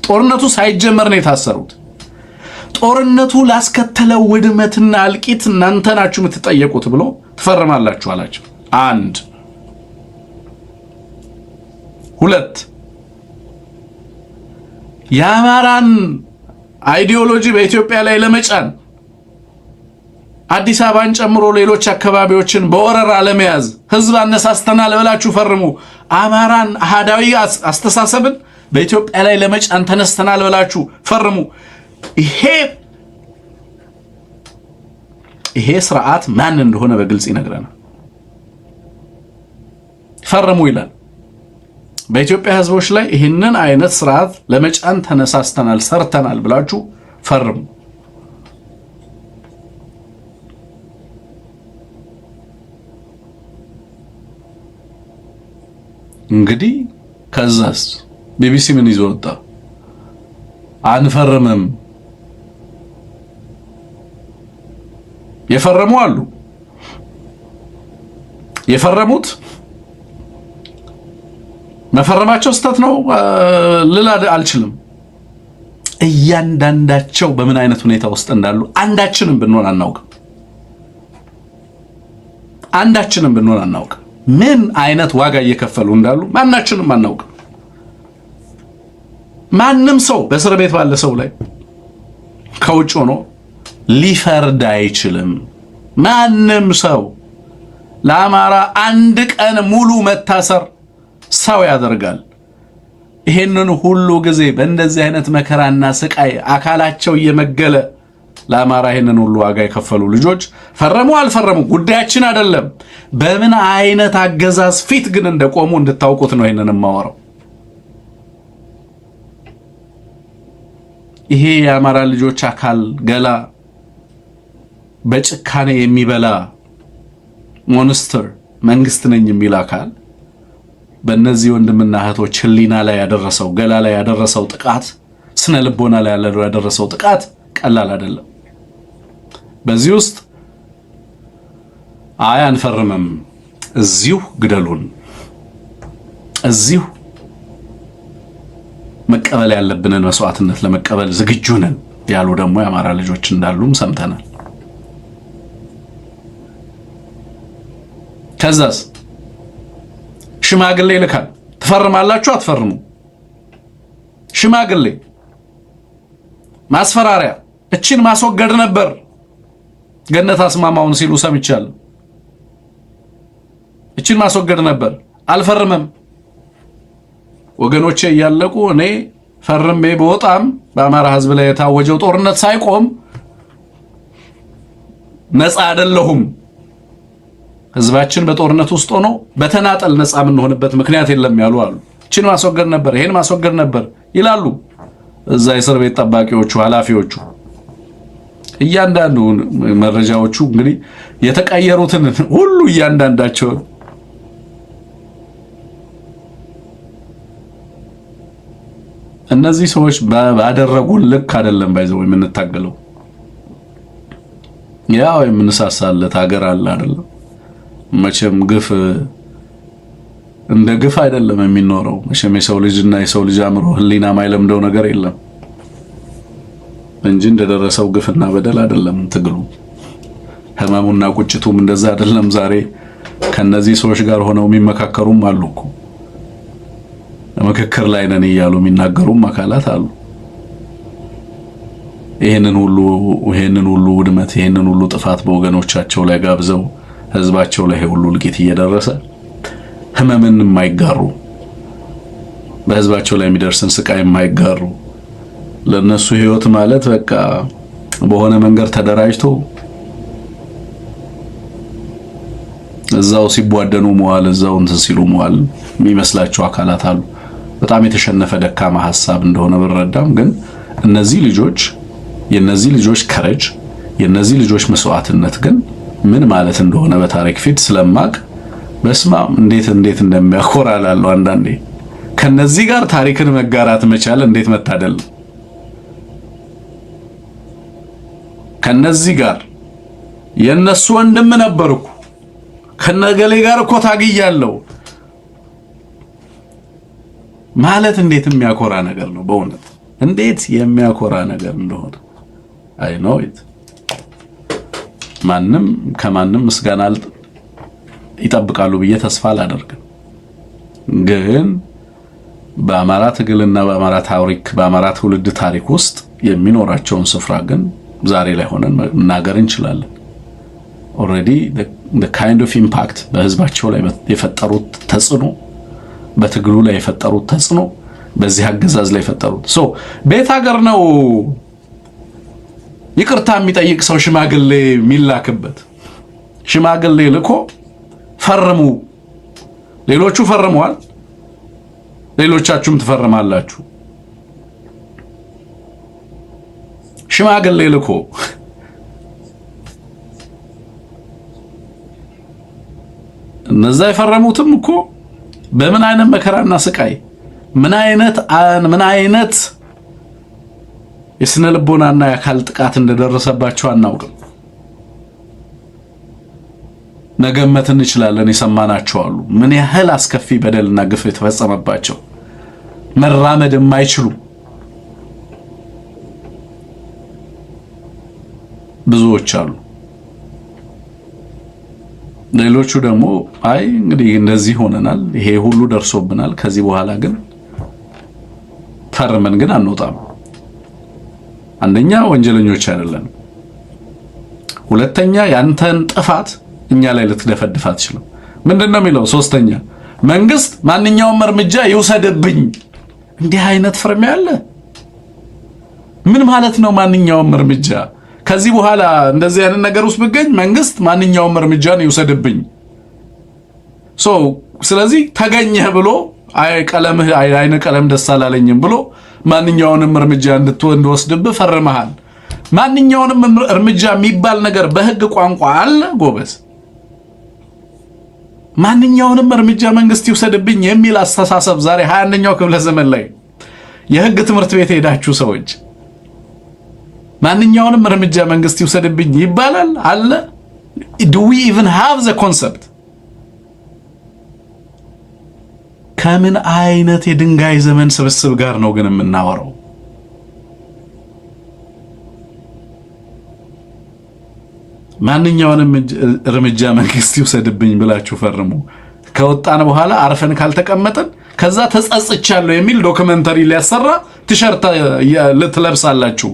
ጦርነቱ ሳይጀምር ነው የታሰሩት። ጦርነቱ ላስከተለው ውድመትና እልቂት እናንተ ናችሁ የምትጠየቁት ብሎ ትፈርማላችሁ አላቸው። 1 2 የአማራን አይዲዮሎጂ በኢትዮጵያ ላይ ለመጫን አዲስ አበባን ጨምሮ ሌሎች አካባቢዎችን በወረራ ለመያዝ ህዝብ አነሳስተናል ብላችሁ ፈርሙ። አማራን አሃዳዊ አስተሳሰብን በኢትዮጵያ ላይ ለመጫን ተነስተናል ብላችሁ ፈርሙ። ይሄ ስርዓት ማን እንደሆነ በግልጽ ይነግረናል። ፈርሙ ይላል። በኢትዮጵያ ህዝቦች ላይ ይህንን አይነት ስርዓት ለመጫን ተነሳስተናል ሰርተናል ብላችሁ ፈርሙ። እንግዲህ ከዛስ ቢቢሲ ምን ይዞ ወጣ? አንፈርምም። የፈረሙ አሉ። የፈረሙት መፈረማቸው ስተት ነው ልል አልችልም። እያንዳንዳቸው በምን አይነት ሁኔታ ውስጥ እንዳሉ አንዳችንም ብንሆን አናውቅም። አንዳችንም ብንሆን አናውቅም። ምን አይነት ዋጋ እየከፈሉ እንዳሉ ማናችንም አናውቅም። ማንም ሰው በእስር ቤት ባለ ሰው ላይ ከውጭ ሆኖ ሊፈርድ አይችልም። ማንም ሰው ለአማራ አንድ ቀን ሙሉ መታሰር ሰው ያደርጋል። ይሄንን ሁሉ ጊዜ በእንደዚህ አይነት መከራና ስቃይ አካላቸው እየመገለ ለአማራ ይሄንን ሁሉ ዋጋ የከፈሉ ልጆች ፈረሙ አልፈረሙ ጉዳያችን አይደለም። በምን አይነት አገዛዝ ፊት ግን እንደቆሙ እንድታውቁት ነው ይሄንን የማወራው። ይሄ የአማራ ልጆች አካል ገላ በጭካኔ የሚበላ ሞንስተር መንግስት ነኝ የሚል አካል በእነዚህ ወንድምና እህቶች ህሊና ላይ ያደረሰው ገላ ላይ ያደረሰው ጥቃት፣ ስነ ልቦና ላይ ያደረሰው ጥቃት ቀላል አይደለም። በዚህ ውስጥ አንፈርምም፣ እዚሁ ግደሉን፣ እዚሁ መቀበል ያለብንን መስዋዕትነት ለመቀበል ዝግጁ ነን ያሉ ደግሞ የአማራ ልጆች እንዳሉም ሰምተናል። ከዛስ ሽማግሌ ልካል። ትፈርማላችሁ አትፈርሙ? ሽማግሌ ማስፈራሪያ፣ እቺን ማስወገድ ነበር ገነት አስማማውን ሲሉ ሰምቻለሁ። እቺን ማስወገድ ነበር፣ አልፈርምም። ወገኖቼ እያለቁ እኔ ፈርሜ በወጣም በአማራ ህዝብ ላይ የታወጀው ጦርነት ሳይቆም ነፃ አይደለሁም። ህዝባችን በጦርነት ውስጥ ሆኖ በተናጠል ነፃ የምንሆንበት ምክንያት የለም ያሉ አሉ። እቺን ማስወገድ ነበር፣ ይሄን ማስወገድ ነበር ይላሉ እዛ የእስር ቤት ጠባቂዎቹ፣ ኃላፊዎቹ። እያንዳንዱ መረጃዎቹ እንግዲህ የተቀየሩትን ሁሉ እያንዳንዳቸው እነዚህ ሰዎች ባደረጉን ልክ አይደለም ባይዘው የምንታገለው። ያው የምንሳሳለት ሀገር አለ አይደለም። መቼም ግፍ እንደ ግፍ አይደለም የሚኖረው። መቼም የሰው ልጅና የሰው ልጅ አእምሮ ህሊና ማይለምደው ነገር የለም እንጂ እንደደረሰው ግፍና በደል አይደለም ትግሉ። ህመሙና ቁጭቱም እንደዛ አይደለም። ዛሬ ከነዚህ ሰዎች ጋር ሆነው የሚመካከሩም አሉ እኮ። ምክክር ላይ ነን እያሉ የሚናገሩም አካላት አሉ። ይሄንን ሁሉ ውድመት፣ ይሄንን ሁሉ ጥፋት በወገኖቻቸው ላይ ጋብዘው ህዝባቸው ላይ ሁሉ ልቂት እየደረሰ ህመምን የማይጋሩ በህዝባቸው ላይ የሚደርስን ስቃይ የማይጋሩ ለነሱ ህይወት ማለት በቃ በሆነ መንገድ ተደራጅቶ እዛው ሲቧደኑ መዋል፣ እዛው እንትን ሲሉ መዋል የሚመስላቸው አካላት አሉ። በጣም የተሸነፈ ደካማ ሐሳብ እንደሆነ ብረዳም ግን እነዚህ ልጆች የነዚህ ልጆች ከረጅ የነዚህ ልጆች መስዋዕትነት ግን ምን ማለት እንደሆነ በታሪክ ፊት ስለማቅ በስማም እንዴት እንደሚያኮራላሉ አንዳንዴ ከነዚህ ጋር ታሪክን መጋራት መቻል እንዴት መታደል። ከነዚህ ጋር የነሱ ወንድም ነበርኩ ከነገሌ ጋር እኮ ታግያለሁ ማለት እንዴት የሚያኮራ ነገር ነው በእውነት እንዴት የሚያኮራ ነገር እንደሆነ አይ ኖ ኢት ማንም ከማንም ምስጋና ይጠብቃሉ ብዬ ተስፋ አላደርግም ግን በአማራ ትግልና በአማራ ታሪክ በአማራ ትውልድ ታሪክ ውስጥ የሚኖራቸውን ስፍራ ግን ዛሬ ላይ ሆነን መናገር እንችላለን already the kind of impact በህዝባቸው ላይ የፈጠሩት ተጽዕኖ በትግሉ ላይ የፈጠሩት ተጽዕኖ በዚህ አገዛዝ ላይ የፈጠሩት ቤት ሀገር ነው ይቅርታ የሚጠይቅ ሰው ሽማግሌ ሚላክበት ሽማግሌ ልኮ ፈርሙ ሌሎቹ ፈርመዋል ሌሎቻችሁም ትፈርማላችሁ ሽማግሌ ልኮ እነዛ የፈረሙትም እኮ በምን አይነት መከራና ስቃይ ምን አይነት የስነ ልቦናና የአካል ጥቃት እንደደረሰባቸው አናውቅም ነገመት እንችላለን የሰማናቸው አሉ ምን ያህል አስከፊ በደልና ግፍ የተፈጸመባቸው መራመድ የማይችሉ ብዙዎች አሉ ሌሎቹ ደግሞ አይ እንግዲህ እንደዚህ ሆነናል ይሄ ሁሉ ደርሶብናል ከዚህ በኋላ ግን ፈርመን ግን አንወጣም አንደኛ ወንጀለኞች አይደለም ሁለተኛ ያንተን ጥፋት እኛ ላይ ልትደፈድፍ አትችልም ምንድነው የሚለው ሶስተኛ መንግስት ማንኛውም እርምጃ ይውሰድብኝ እንዲህ አይነት ፍርም ያለ ምን ማለት ነው ማንኛውም እርምጃ ከዚህ በኋላ እንደዚህ አይነት ነገር ውስጥ ብገኝ መንግስት ማንኛውም እርምጃ ነው ይውሰድብኝ ስለዚህ ተገኘህ ብሎ አይነ ቀለም ደስ አላለኝም ብሎ ማንኛውንም እርምጃ እንድትወስድብህ ፈርመሃል ማንኛውንም እርምጃ የሚባል ነገር በህግ ቋንቋ አለ ጎበዝ ማንኛውንም እርምጃ መንግስት ይውሰድብኝ የሚል አስተሳሰብ ዛሬ 21ኛው ክፍለ ዘመን ላይ የህግ ትምህርት ቤት ሄዳችሁ ሰዎች ማንኛውንም እርምጃ መንግስት ይውሰድብኝ ይባላል አለ do we even have the concept ከምን አይነት የድንጋይ ዘመን ስብስብ ጋር ነው ግን የምናወራው ማንኛውንም እርምጃ መንግስት ይውሰድብኝ ብላችሁ ፈርሙ ከወጣን በኋላ አርፈን ካልተቀመጠን ከዛ ተጸጽቻለሁ የሚል ዶክመንተሪ ሊያሰራ ቲሸርት ልትለብሳላችሁ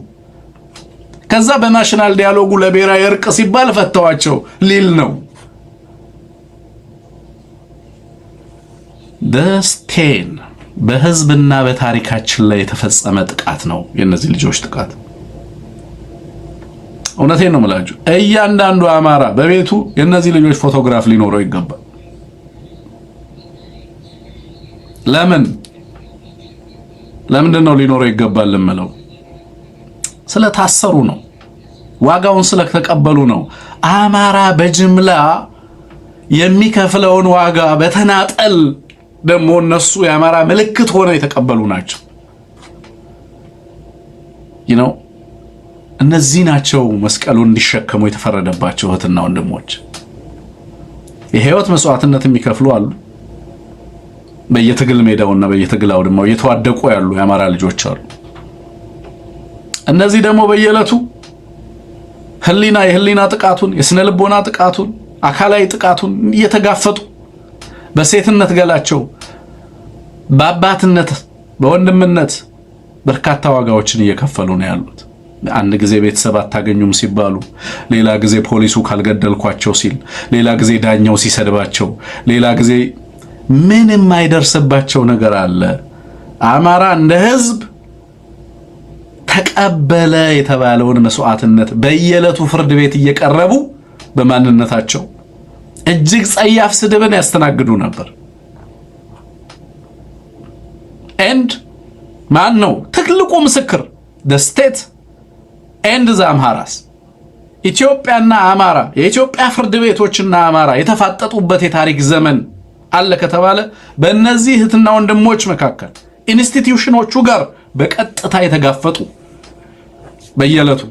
ከዛ በናሽናል ዲያሎጉ ለብሔራዊ እርቅ ሲባል ፈተዋቸው ሊል ነው ደስቴን በህዝብና በታሪካችን ላይ የተፈጸመ ጥቃት ነው የነዚህ ልጆች ጥቃት እውነቴን ነው የምላችሁ እያንዳንዱ አማራ በቤቱ የነዚህ ልጆች ፎቶግራፍ ሊኖረው ይገባል ለምንድነው ሊኖረው ይገባል ለምለው ስለታሰሩ ነው ዋጋውን ስለተቀበሉ ነው አማራ በጅምላ የሚከፍለውን ዋጋ በተናጠል ደሞ እነሱ የአማራ ምልክት ሆነው የተቀበሉ ናቸው እነዚህ ናቸው መስቀሉን እንዲሸከሙ የተፈረደባቸው እህትና ወንድሞች የህይወት መስዋዕትነት የሚከፍሉ አሉ በየትግል ሜዳውና በየትግል አውድማው እየተዋደቁ ያሉ የአማራ ልጆች አሉ እነዚህ ደግሞ በየለቱ የህሊና ጥቃቱን የስነ ልቦና ጥቃቱን አካላዊ ጥቃቱን እየተጋፈጡ በሴትነት ገላቸው በአባትነት በወንድምነት በርካታ ዋጋዎችን እየከፈሉ ነው ያሉት አንድ ጊዜ ቤተሰብ አታገኙም ሲባሉ ሌላ ጊዜ ፖሊሱ ካልገደልኳቸው ሲል ሌላ ጊዜ ዳኛው ሲሰድባቸው ሌላ ጊዜ ምንም አይደርስባቸው ነገር አለ አማራ እንደ ህዝብ ተቀበለ የተባለውን መስዋዕትነት በየለቱ ፍርድ ቤት እየቀረቡ በማንነታቸው እጅግ ጸያፍ ስድብን ያስተናግዱ ነበር and ማን ነው ትልቁ ምስክር the state and the Amharas ኢትዮጵያና አማራ የኢትዮጵያ ፍርድ ቤቶችና አማራ የተፋጠጡበት የታሪክ ዘመን አለ ከተባለ በእነዚህ እህትና ወንድሞች መካከል ኢንስቲትዩሽኖቹ ጋር በቀጥታ የተጋፈጡ በየለቱ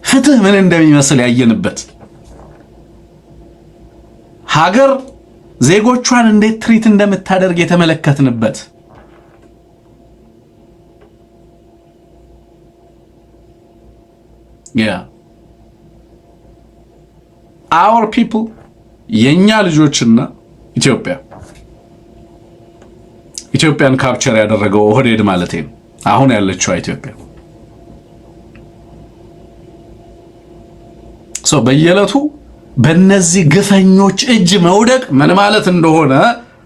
ፍትህ ምን እንደሚመስል ያየንበት ሀገር ዜጎቿን እንዴት ትሪት እንደምታደርግ የተመለከትንበት our people የኛ ልጆችና ኢትዮጵያን ካፕቸር ያደረገው ኦህዴድ ማለት ነው አሁን ያለችው ኢትዮጵያ በየለቱ በእነዚህ ግፈኞች እጅ መውደቅ ምን ማለት እንደሆነ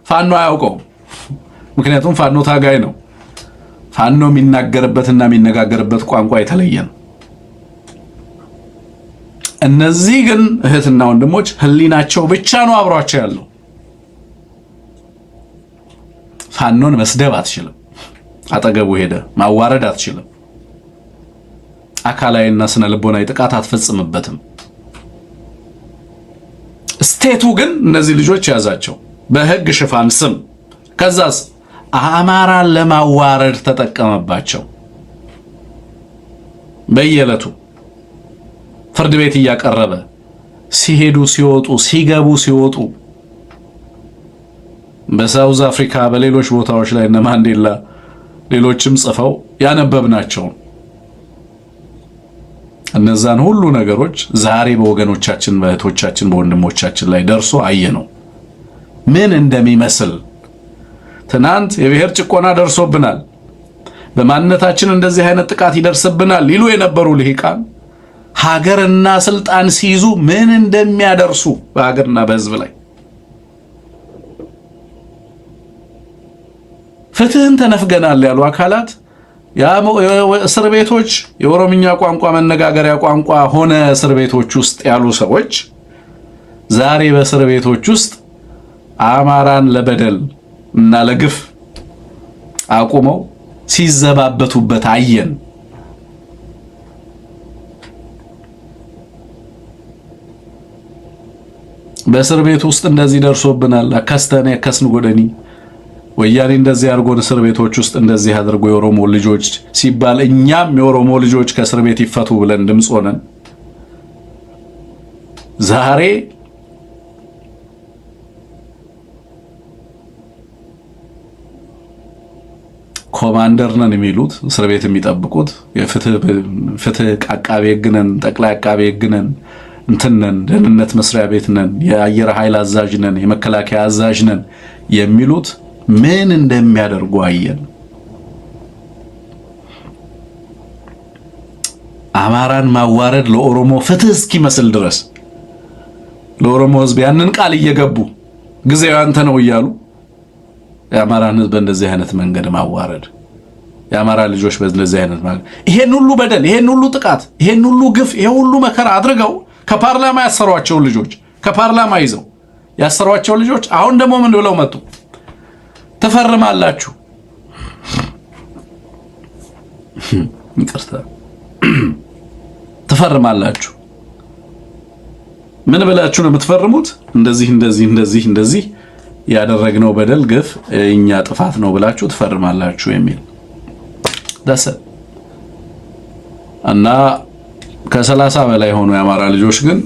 ፋኖ አያውቀው ምክንያቱም ፋኖ ታጋይ ነው ፋኖ የሚናገርበትና የሚነጋገርበት ቋንቋ የተለየ ነው እነዚህ ግን እህትና ወንድሞች ህሊናቸው ብቻ ነው አብሯቸው ያለው ፋኖን መስደብ አትችልም አጠገቡ ሄደ ማዋረድ አትችልም አካላዊና ስነ ልቦናዊ ጥቃት አትፈጽምበትም ስቴቱ ግን እነዚህ ልጆች ያዛቸው በህግ ሽፋን ስም ከዛስ አማራን ለማዋረድ ተጠቀመባቸው በየለቱ ፍርድ ቤት እያቀረበ ሲሄዱ ሲወጡ ሲገቡ ሲወጡ በሳውዝ አፍሪካ በሌሎች ቦታዎች ላይ እነ ማንዴላ ሌሎችም ጽፈው ያነበብናቸው እነዛን ሁሉ ነገሮች ዛሬ በወገኖቻችን በእህቶቻችን በወንድሞቻችን ላይ ደርሶ አየነው ምን እንደሚመስል ትናንት የብሔር ጭቆና ደርሶብናል በማንነታችን እንደዚህ አይነት ጥቃት ይደርስብናል ይሉ የነበሩ ልሂቃን ሀገርና ስልጣን ሲይዙ ምን እንደሚያደርሱ በሀገርና በህዝብ ላይ ፍትህን ተነፍገናል ያሉ አካላት እስር ቤቶች የኦሮምኛ ቋንቋ መነጋገሪያ ቋንቋ ሆነ እስር ቤቶች ውስጥ ያሉ ሰዎች ዛሬ በእስር ቤቶች ውስጥ አማራን ለበደል እና ለግፍ አቁመው ሲዘባበቱበት አየን በእስር ቤት ውስጥ እንደዚህ ደርሶብናል አካስተኔ ያከስን ጎደኒ ወያኔ እንደዚህ አርጎን እስር ቤቶች ውስጥ እንደዚህ አድርጎ የኦሮሞ ልጆች ሲባል እኛም የኦሮሞ ልጆች ከእስር ቤት ይፈቱ ብለን ድምጽ ሆነን ዛሬ ኮማንደር ነን የሚሉት እስር ቤት የሚጠብቁት የፍትህ አቃቤ ሕግ ነን ጠቅላይ አቃቤ ሕግ ነን እንትነን ደህንነት መስሪያ ቤት ነን የአየር ኃይል አዛዥ ነን የመከላከያ አዛዥ ነን የሚሉት ምን እንደሚያደርጉ አየን አማራን ማዋረድ ለኦሮሞ ፍትህ እስኪመስል ድረስ ለኦሮሞ ህዝብ ያንን ቃል እየገቡ ጊዜው አንተ ነው እያሉ የአማራን ህዝብ እንደዚህ አይነት መንገድ ማዋረድ የአማራ ልጆች በእንደዚህ አይነት ማለት ይሄን ሁሉ በደል ይሄን ሁሉ ጥቃት ይሄን ሁሉ ግፍ ይሄ ሁሉ መከራ አድርገው ከፓርላማ ያሰሯቸው ልጆች ከፓርላማ ይዘው ያሰሯቸው ልጆች አሁን ደግሞ ምን ብለው መጡ ተፈርማላችሁ ይቅርታ ተፈርማላችሁ ምን ብላችሁ ነው የምትፈርሙት እንደዚህ ያደረግነው በደል ግፍ እኛ ጥፋት ነው ብላችሁ ተፈርማላችሁ የሚል ደስ እና ከ30 በላይ ሆኖ የአማራ ልጆች ግን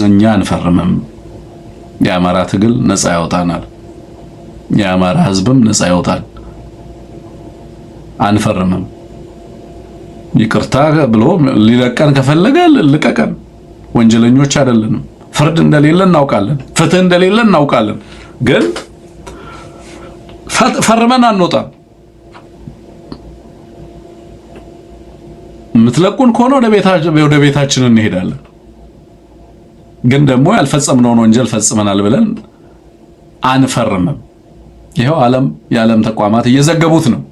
እኛ አንፈርምም የአማራ ትግል ነፃ ያወጣናል የአማራ ህዝብም ነፃ ያወጣል አንፈርምም ይቅርታ ብሎ ሊለቀን ከፈለገ ልቀቀን ወንጀለኞች አይደለንም ፍርድ እንደሌለ እናውቃለን ፍትህ እንደሌለ እናውቃለን ግን ፈርመን አንወጣም ምትለቁን ከሆነ ወደ ቤታችን እንሄዳለን ግን ደግሞ ያልፈጸምነውን ወንጀል ፈጽመናል ብለን አንፈርምም ይሄው የዓለም ተቋማት እየዘገቡት ነው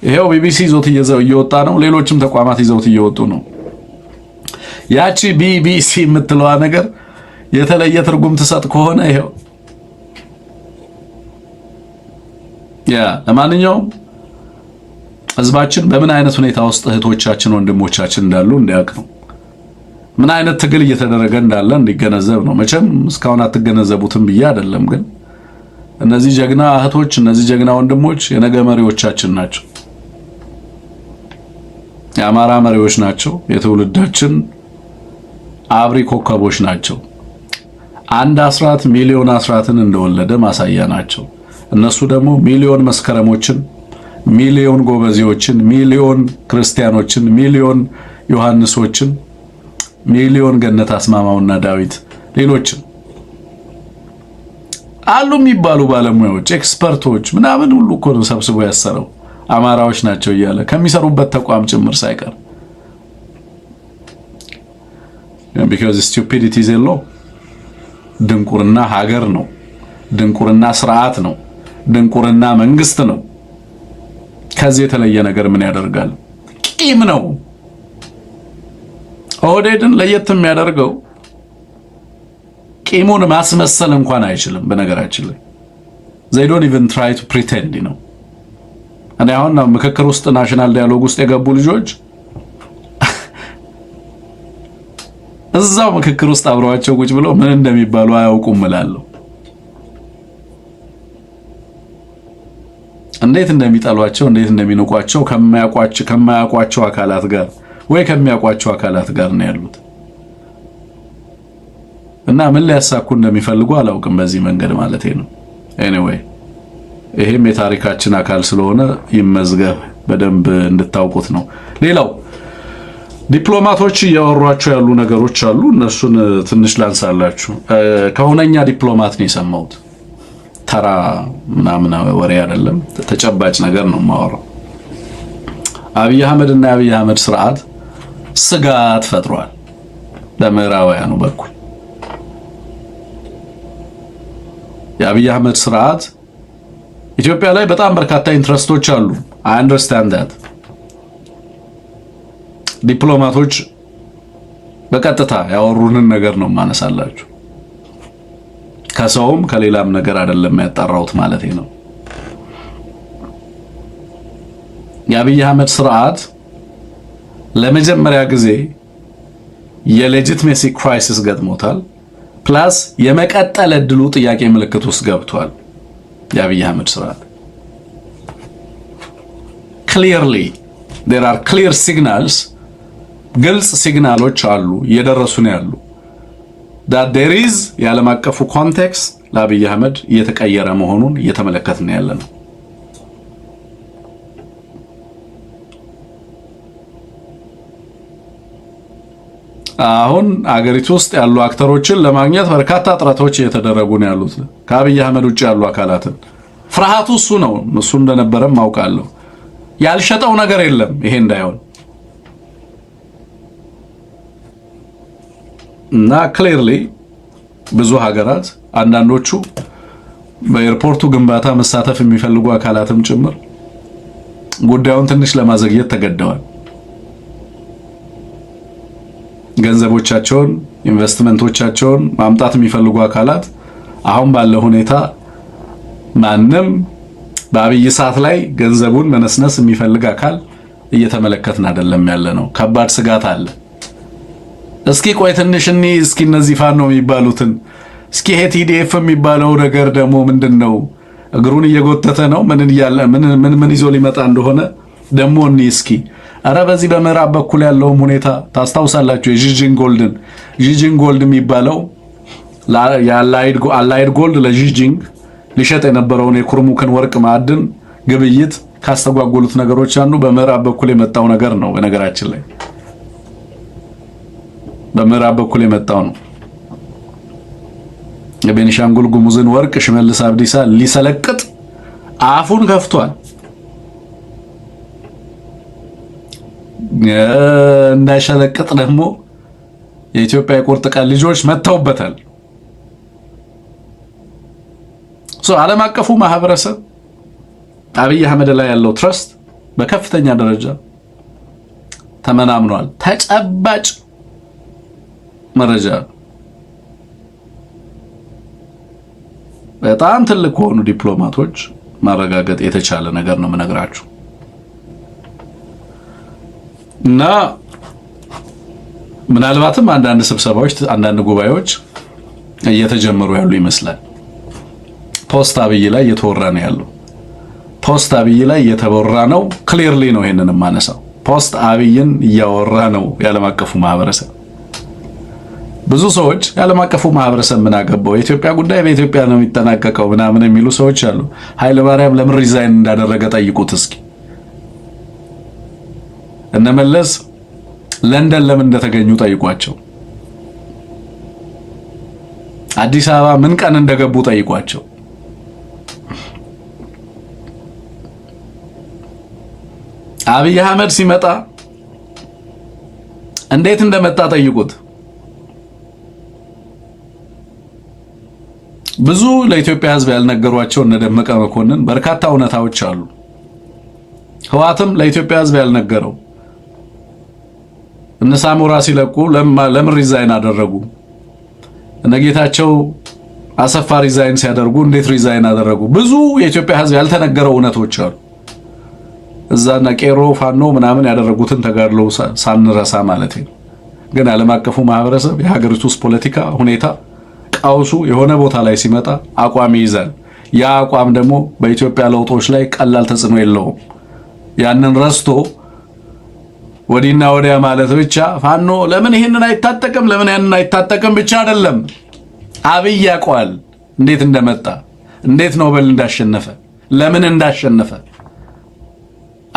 ይሄው ቢቢሲ ይዞት እየወጣ ነው ሌሎችም ተቋማት ይዘውት እየወጡ ነው ያቺ ቢቢሲ የምትለዋ ነገር የተለየ ትርጉም ትሰጥ ከሆነ ይሄው ለማንኛውም ህዝባችን በምን አይነት ሁኔታ ውስጥ እህቶቻችን ወንድሞቻችን እንዳሉ እንዲያውቅ ነው ምን አይነት ትግል እየተደረገ እንዳለ እንዲገነዘብ ነው መቼም እስካሁን አትገነዘቡትም ብዬ አይደለም ግን እነዚህ ጀግና እህቶች እነዚህ ጀግና ወንድሞች የነገ መሪዎቻችን ናቸው የአማራ መሪዎች ናቸው። የትውልዳችን አብሪ ኮከቦች ናቸው። አንድ አስራት ሚሊዮን አስራትን እንደወለደ ማሳያ ናቸው። እነሱ ደግሞ ሚሊዮን መስከረሞችን፣ ሚሊዮን ጎበዜዎችን፣ ሚሊዮን ክርስቲያኖችን፣ ሚሊዮን ዮሐንሶችን፣ ሚሊዮን ገነት አስማማውና ዳዊት ሌሎችን አሉ የሚባሉ ባለሙያዎች ኤክስፐርቶች ምናምን ሁሉ እኮ ነው ሰብስቦ ያሰረው አማራዎች ናቸው እያለ ከሚሰሩበት ተቋም ጭምር ሳይቀር because stupidity is a law። ድንቁርና ሀገር ነው። ድንቁርና ስርዓት ነው። ድንቁርና መንግስት ነው። ከዚህ የተለየ ነገር ምን ያደርጋል? ቂም ነው። ኦህዴድን ለየት የሚያደርገው ቂሙን ማስመሰል እንኳን አይችልም። በነገራችን ላይ they don't even try to pretend ነው። እኔ አሁን ምክክር ውስጥ ናሽናል ዳያሎግ ውስጥ የገቡ ልጆች እዛው ምክክር ውስጥ አብረዋቸው ቁጭ ብለው ምን እንደሚባሉ አያውቁም እላለሁ። እንዴት እንደሚጠሏቸው እንዴት እንደሚንቋቸው ከማያውቋቸው አካላት ጋር ወይ ከሚያውቋቸው አካላት ጋር ነው ያሉት እና ምን ሊያሳኩ እንደሚፈልጉ አላውቅም በዚህ መንገድ ማለቴ ነው። ኤኒዌይ ይሄም የታሪካችን አካል ስለሆነ ይመዝገብ በደንብ እንድታውቁት ነው። ሌላው ዲፕሎማቶች እያወሯቸው ያሉ ነገሮች አሉ። እነሱን ትንሽ ላንሳላችሁ። ከሆነኛ ዲፕሎማት ነው የሰማሁት። ተራ ምናምን ወሬ አይደለም፣ ተጨባጭ ነገር ነው የማወራው። አብይ አህመድ እና የአብይ አህመድ ስርዓት ስጋት ፈጥሯል በምዕራባውያኑ በኩል። የአብይ አህመድ ስርዓት ኢትዮጵያ ላይ በጣም በርካታ ኢንትረስቶች አሉ። I understand that። ዲፕሎማቶች በቀጥታ ያወሩንን ነገር ነው ማነሳላችሁ። ከሰውም ከሌላም ነገር አይደለም ያጣራውት ማለት ነው። የአብይ አህመድ ስርዓት ለመጀመሪያ ጊዜ የሌጂቲሜሲ ክራይሲስ ገጥሞታል። ፕላስ የመቀጠል እድሉ ጥያቄ ምልክት ውስጥ ገብቷል። የአብይ አህመድ ስርዓት clearly there are clear signals፣ ግልጽ ሲግናሎች አሉ እየደረሱ ነው ያሉ that there is የዓለም አቀፉ ኮንቴክስት ለአብይ አህመድ እየተቀየረ መሆኑን እየተመለከትን ያለ ነው። አሁን አገሪቱ ውስጥ ያሉ አክተሮችን ለማግኘት በርካታ ጥረቶች እየተደረጉ ነው ያሉት። ከአብይ አህመድ ውጭ ያሉ አካላትን ፍርሃቱ እሱ ነው። እሱ እንደነበረም ማውቃለሁ። ያልሸጠው ነገር የለም ይሄ እንዳይሆን እና ክሊርሊ ብዙ ሀገራት አንዳንዶቹ በኤርፖርቱ ግንባታ መሳተፍ የሚፈልጉ አካላትም ጭምር ጉዳዩን ትንሽ ለማዘግየት ተገደዋል። ገንዘቦቻቸውን ኢንቨስትመንቶቻቸውን ማምጣት የሚፈልጉ አካላት አሁን ባለው ሁኔታ ማንም በአብይ ሰዓት ላይ ገንዘቡን መነስነስ የሚፈልግ አካል እየተመለከትን አይደለም ያለ ነው። ከባድ ስጋት አለ። እስኪ ቆይ ትንሽ እስኪ እነዚህ ፋኖ የሚባሉትን እስኪ ይሄ ቲዲኤፍ የሚባለው ነገር ደግሞ ምንድነው? እግሩን እየጎተተ ነው ምን ይዞ ሊመጣ እንደሆነ ደግሞ እስኪ አረ በዚህ በምዕራብ በኩል ያለውም ሁኔታ ታስታውሳላችሁ። ጂጂንግ ጎልድ የሚባለው አላይድ ጎልድ ለጂጂንግ ሊሸጥ የነበረውን የኩርሙክን ወርቅ ማዕድን ግብይት ካስተጓጎሉት ነገሮች አንዱ በምዕራብ በኩል የመጣው ነገር ነው። በነገራችን ላይ በምዕራብ በኩል የመጣው ነው። የቤኒሻንጉል ጉሙዝን ወርቅ ሽመልስ አብዲሳ ሊሰለቅጥ አፉን ከፍቷል። እንዳይሸለቅጥ ደግሞ የኢትዮጵያ የቁርጥ ቀን ልጆች መተውበታል። ዓለም አቀፉ ማህበረሰብ አብይ አህመድ ላይ ያለው ትረስት በከፍተኛ ደረጃ ተመናምኗል። ተጨባጭ መረጃ በጣም ትልቅ ሆኑ ዲፕሎማቶች ማረጋገጥ የተቻለ ነገር ነው የምነግራችሁ። እና ምናልባትም አንዳንድ ስብሰባዎች አንዳንድ ጉባኤዎች እየተጀመሩ ያሉ ይመስላል። ፖስት አብይ ላይ እየተወራ ነው ያለው። ፖስት አብይ ላይ እየተወራ ነው። ክሊርሊ ነው ይሄንን ማነሳው። ፖስት አብይን እያወራ ነው የዓለም አቀፉ ማህበረሰብ። ብዙ ሰዎች የዓለም አቀፉ ማህበረሰብ ምን አገባው፣ የኢትዮጵያ ጉዳይ በኢትዮጵያ ነው የሚጠናቀቀው ምናምን የሚሉ ሰዎች አሉ። ኃይለ ማርያም ለምን ሪዛይን እንዳደረገ ጠይቁት እስኪ። እነመለስ ለንደን ለምን እንደተገኙ ጠይቋቸው። አዲስ አበባ ምን ቀን እንደገቡ ጠይቋቸው። አብይ አህመድ ሲመጣ እንዴት እንደመጣ ጠይቁት። ብዙ ለኢትዮጵያ ሕዝብ ያልነገሯቸው እነ ደመቀ መኮንን በርካታ እውነታዎች አሉ። ህዋትም ለኢትዮጵያ ሕዝብ ያልነገረው እነ ሳሞራ ሲለቁ ለምን ሪዛይን አደረጉ? እነ ጌታቸው አሰፋ ሪዛይን ሲያደርጉ እንዴት ሪዛይን አደረጉ? ብዙ የኢትዮጵያ ሕዝብ ያልተነገረው እውነቶች አሉ። እዛና ቄሮ ፋኖ ምናምን ያደረጉትን ተጋድሎ ሳንረሳ ማለት ነው። ግን ዓለም አቀፉ ማህበረሰብ የሀገሪቱ ውስጥ ፖለቲካ ሁኔታ ቀውሱ የሆነ ቦታ ላይ ሲመጣ አቋም ይይዛል። ያ አቋም ደግሞ በኢትዮጵያ ለውጦች ላይ ቀላል ተጽዕኖ የለውም። ያንን ረስቶ ወዲና ወዲያ ማለት ብቻ ፋኖ ለምን ይሄንን አይታጠቅም ለምን ያንን አይታጠቅም ብቻ አይደለም። አብይ ያውቀዋል እንዴት እንደመጣ፣ እንዴት ኖቤል እንዳሸነፈ፣ ለምን እንዳሸነፈ፣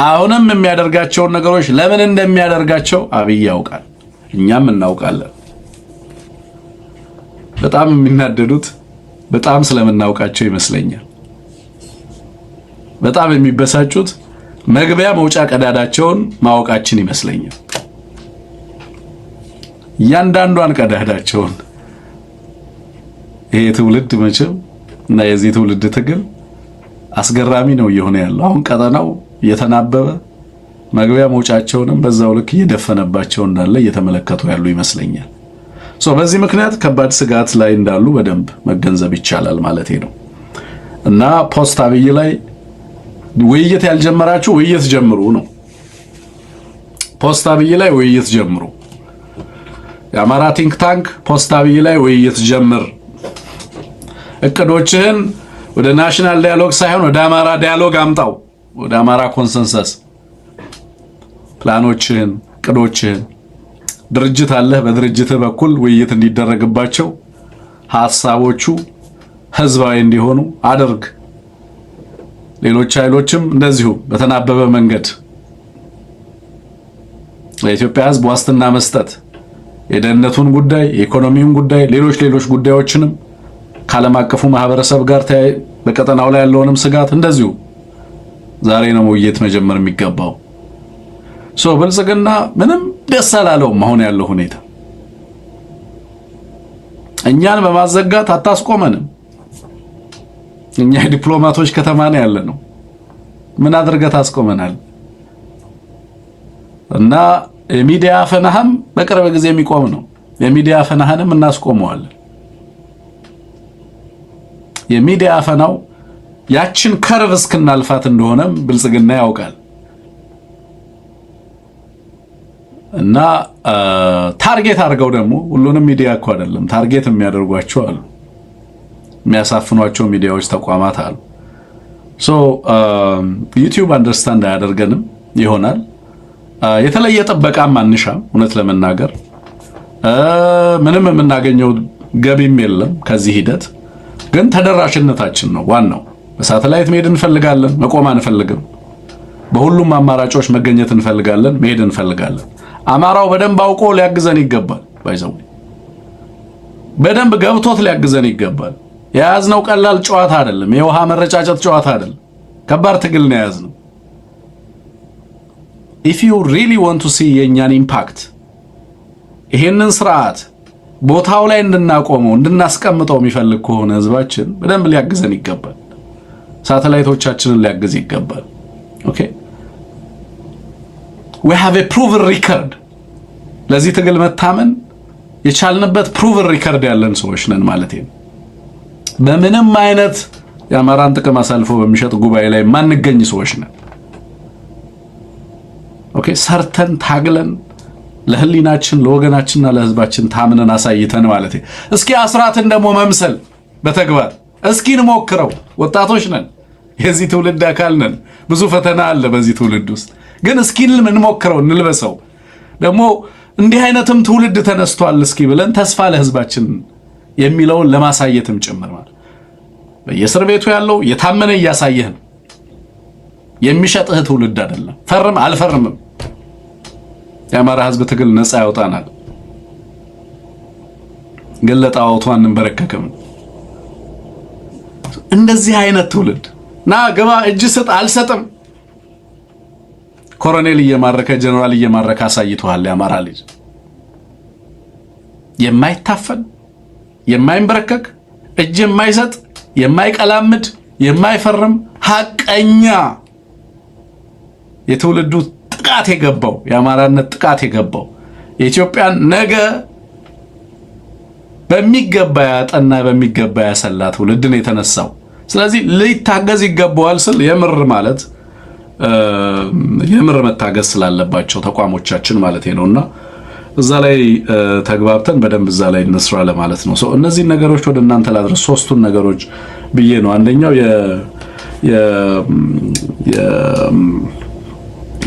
አሁንም የሚያደርጋቸውን ነገሮች ለምን እንደሚያደርጋቸው አብይ ያውቃል፣ እኛም እናውቃለን። በጣም የሚናደዱት በጣም ስለምናውቃቸው ይመስለኛል። በጣም የሚበሳጩት መግቢያ መውጫ ቀዳዳቸውን ማወቃችን ይመስለኛል። እያንዳንዷን ቀዳዳቸውን ይሄ ትውልድ መቼም እና የዚህ ትውልድ ትግል አስገራሚ ነው እየሆነ ያለው። አሁን ቀጠናው እየተናበበ መግቢያ መውጫቸውንም በዛው ልክ እየደፈነባቸው እንዳለ እየተመለከቱ ያሉ ይመስለኛል። በዚህ ምክንያት ከባድ ስጋት ላይ እንዳሉ በደንብ መገንዘብ ይቻላል ማለት ነው። እና ፖስት አብይ ላይ ውይይት ያልጀመራችሁ ውይይት ጀምሩ ነው። ፖስት አብይ ላይ ውይይት ጀምሩ። የአማራ ቲንክ ታንክ ፖስት አብይ ላይ ውይይት ጀምር። እቅዶችህን ወደ ናሽናል ዳያሎግ ሳይሆን ወደ አማራ ዳያሎግ አምጣው፣ ወደ አማራ ኮንሰንሰስ። ፕላኖችህን፣ እቅዶችህን ድርጅት አለህ፣ በድርጅትህ በኩል ውይይት እንዲደረግባቸው ሐሳቦቹ ህዝባዊ እንዲሆኑ አድርግ። ሌሎች ኃይሎችም እንደዚሁ በተናበበ መንገድ ለኢትዮጵያ ህዝብ ዋስትና መስጠት፣ የደህንነቱን ጉዳይ፣ የኢኮኖሚውን ጉዳይ፣ ሌሎች ጉዳዮችንም ከዓለም አቀፉ ማህበረሰብ ጋር በቀጠናው ላይ ያለውንም ስጋት እንደዚሁ ዛሬ ነው ውይይት መጀመር የሚገባው። ብልጽግና ምንም ደስ አላለውም አሁን ያለው ሁኔታ። እኛን በማዘጋት አታስቆመንም። እኛ ዲፕሎማቶች ከተማ ነው ያለነው። ምን አድርገህ ታስቆመናል? እና የሚዲያ ፈናህም በቅርብ ጊዜ የሚቆም ነው። የሚዲያ ፈናህንም እናስቆመዋለን። የሚዲያ ፈናው ያችን ከርቭ እስክናልፋት እንደሆነም ብልጽግና ያውቃል። እና ታርጌት አድርገው ደግሞ ሁሉንም ሚዲያ እኮ አይደለም ታርጌት የሚያደርጓቸው አሉ፣ የሚያሳፍኗቸው ሚዲያዎች፣ ተቋማት አሉ። ዩቲዩብ አንደርስታንድ አያደርገንም ይሆናል። የተለየ ጥበቃም አንሻም። እውነት ለመናገር ምንም የምናገኘው ገቢም የለም ከዚህ ሂደት። ግን ተደራሽነታችን ነው ዋናው። በሳተላይት መሄድ እንፈልጋለን፣ መቆም አንፈልግም። በሁሉም አማራጮች መገኘት እንፈልጋለን፣ መሄድ እንፈልጋለን። አማራው በደንብ አውቆ ሊያግዘን ይገባል። ባይዘው በደንብ ገብቶት ሊያግዘን ይገባል። የያዝነው ቀላል ጨዋታ አይደለም፣ የውሃ መረጫጨት ጨዋታ አይደለም። ከባድ ትግል ነው የያዝነው። if you really want to see የኛን ኢምፓክት፣ ይሄንን ስርዓት ቦታው ላይ እንድናቆመው እንድናስቀምጠው የሚፈልግ ከሆነ ህዝባችን በደንብ ሊያግዘን ይገባል። ሳተላይቶቻችንን ሊያግዝ ይገባል። ኦኬ we have a proven record። ለዚህ ትግል መታመን የቻልንበት proven record ያለን ሰዎች ነን ማለት ነው። በምንም አይነት የአማራን ጥቅም አሳልፎ በሚሸጥ ጉባኤ ላይ ማንገኝ ሰዎች ነን። ኦኬ ሰርተን ታግለን ለህሊናችን ለወገናችንና ለህዝባችን ታምነን አሳይተን ማለት ነው። እስኪ አስራትን ደግሞ መምሰል በተግባር እስኪ እንሞክረው። ወጣቶች ነን፣ የዚህ ትውልድ አካል ነን። ብዙ ፈተና አለ በዚህ ትውልድ ውስጥ፣ ግን እስኪ እንሞክረው፣ እንልበሰው። ደግሞ እንዲህ አይነትም ትውልድ ተነስቷል እስኪ ብለን ተስፋ ለህዝባችን የሚለውን ለማሳየትም ጭምር ማለት በየእስር ቤቱ ያለው የታመነ እያሳየህን የሚሸጥህ ትውልድ አይደለም። ፈርም አልፈርምም፣ የአማራ ህዝብ ትግል ነፃ ያወጣናል፣ ግን ለጣዖቱ አንበረከክም። እንደዚህ አይነት ትውልድ ና ግባ እጅ ስጥ አልሰጥም። ኮሎኔል እየማረከ ጀነራል እየማረከ አሳይቷል። የአማራ ልጅ የማይታፈን የማይንበረከክ እጅ የማይሰጥ የማይቀላምድ የማይፈርም ሐቀኛ የትውልዱ ጥቃት የገባው የአማራነት ጥቃት የገባው የኢትዮጵያን ነገ በሚገባ ያጠና በሚገባ ያሰላ ትውልድን የተነሳው። ስለዚህ ሊታገዝ ይገባዋል ስል የምር መታገዝ ስላለባቸው ተቋሞቻችን ማለት ነውና እዛ ላይ ተግባብተን በደንብ እዛ ላይ እንስራ ለማለት ነው። እነዚህ ነገሮች ወደ እናንተ ላድርስ ሶስቱን ነገሮች ብዬ ነው። አንደኛው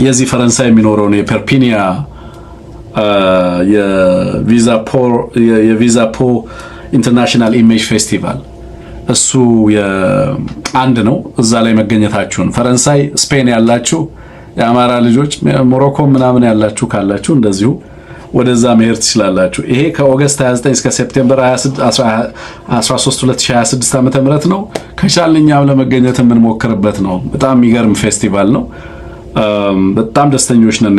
የዚህ ፈረንሳይ የሚኖረው የፐርፒኒያ የቪዛ ፖ ኢንተርናሽናል ኢሜጅ ፌስቲቫል እሱ አንድ ነው። እዛ ላይ መገኘታችሁን ፈረንሳይ፣ ስፔን ያላችሁ የአማራ ልጆች ሞሮኮ ምናምን ያላችሁ ካላችሁ እንደዚሁ ወደዛ መሄድ ትችላላችሁ። ይሄ ከኦገስት 29 እስከ ሴፕቴምበር 13 2026 ዓመተ ምህረት ነው። ከቻልኛም ለመገኘት የምንሞክርበት ነው። በጣም የሚገርም ፌስቲቫል ነው። በጣም ደስተኞች ነን።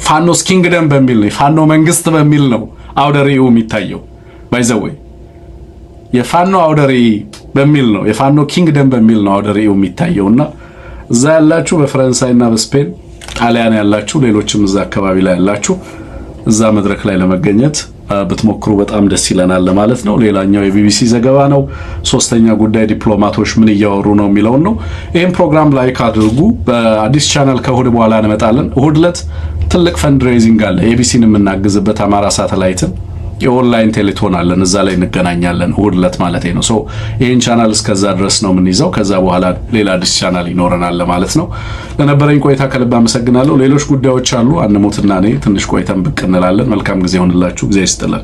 ፋኖስ ኪንግደም በሚል ነው፣ ፋኖ መንግስት በሚል ነው አውደ ርዕዩ የሚታየው። ባይዘወይ የፋኖ አውደ ርዕይ በሚል ነው፣ የፋኖ ኪንግደም በሚል ነው አውደ ርዕዩ የሚታየውና እዛ ያላችሁ በፈረንሳይና በስፔን ጣሊያን ያላችሁ ሌሎችም እዛ አካባቢ ላይ ያላችሁ እዛ መድረክ ላይ ለመገኘት ብትሞክሩ በጣም ደስ ይለናል ለማለት ነው። ሌላኛው የቢቢሲ ዘገባ ነው። ሶስተኛ ጉዳይ ዲፕሎማቶች ምን እያወሩ ነው የሚለውን ነው። ይህም ፕሮግራም ላይክ አድርጉ። በአዲስ ቻናል ከእሁድ በኋላ እንመጣለን። እሁድ ዕለት ትልቅ ፈንድሬዚንግ አለ፣ ኤቢሲን የምናግዝበት አማራ ሳተላይትን የኦንላይን ቴሌቶን አለን፣ እዛ ላይ እንገናኛለን። እሁድ ዕለት ማለት ነው። ሶ ይሄን ቻናል እስከዛ ድረስ ነው የምንይዘው። ከዛ በኋላ ሌላ አዲስ ቻናል ይኖረናል ማለት ነው። ለነበረኝ ቆይታ ከልብ አመሰግናለሁ። ሌሎች ጉዳዮች አሉ። አንሙትና እኔ ትንሽ ቆይተን ብቅ እንላለን። መልካም ጊዜ ይሁንላችሁ። ጊዜ ይስጥልን።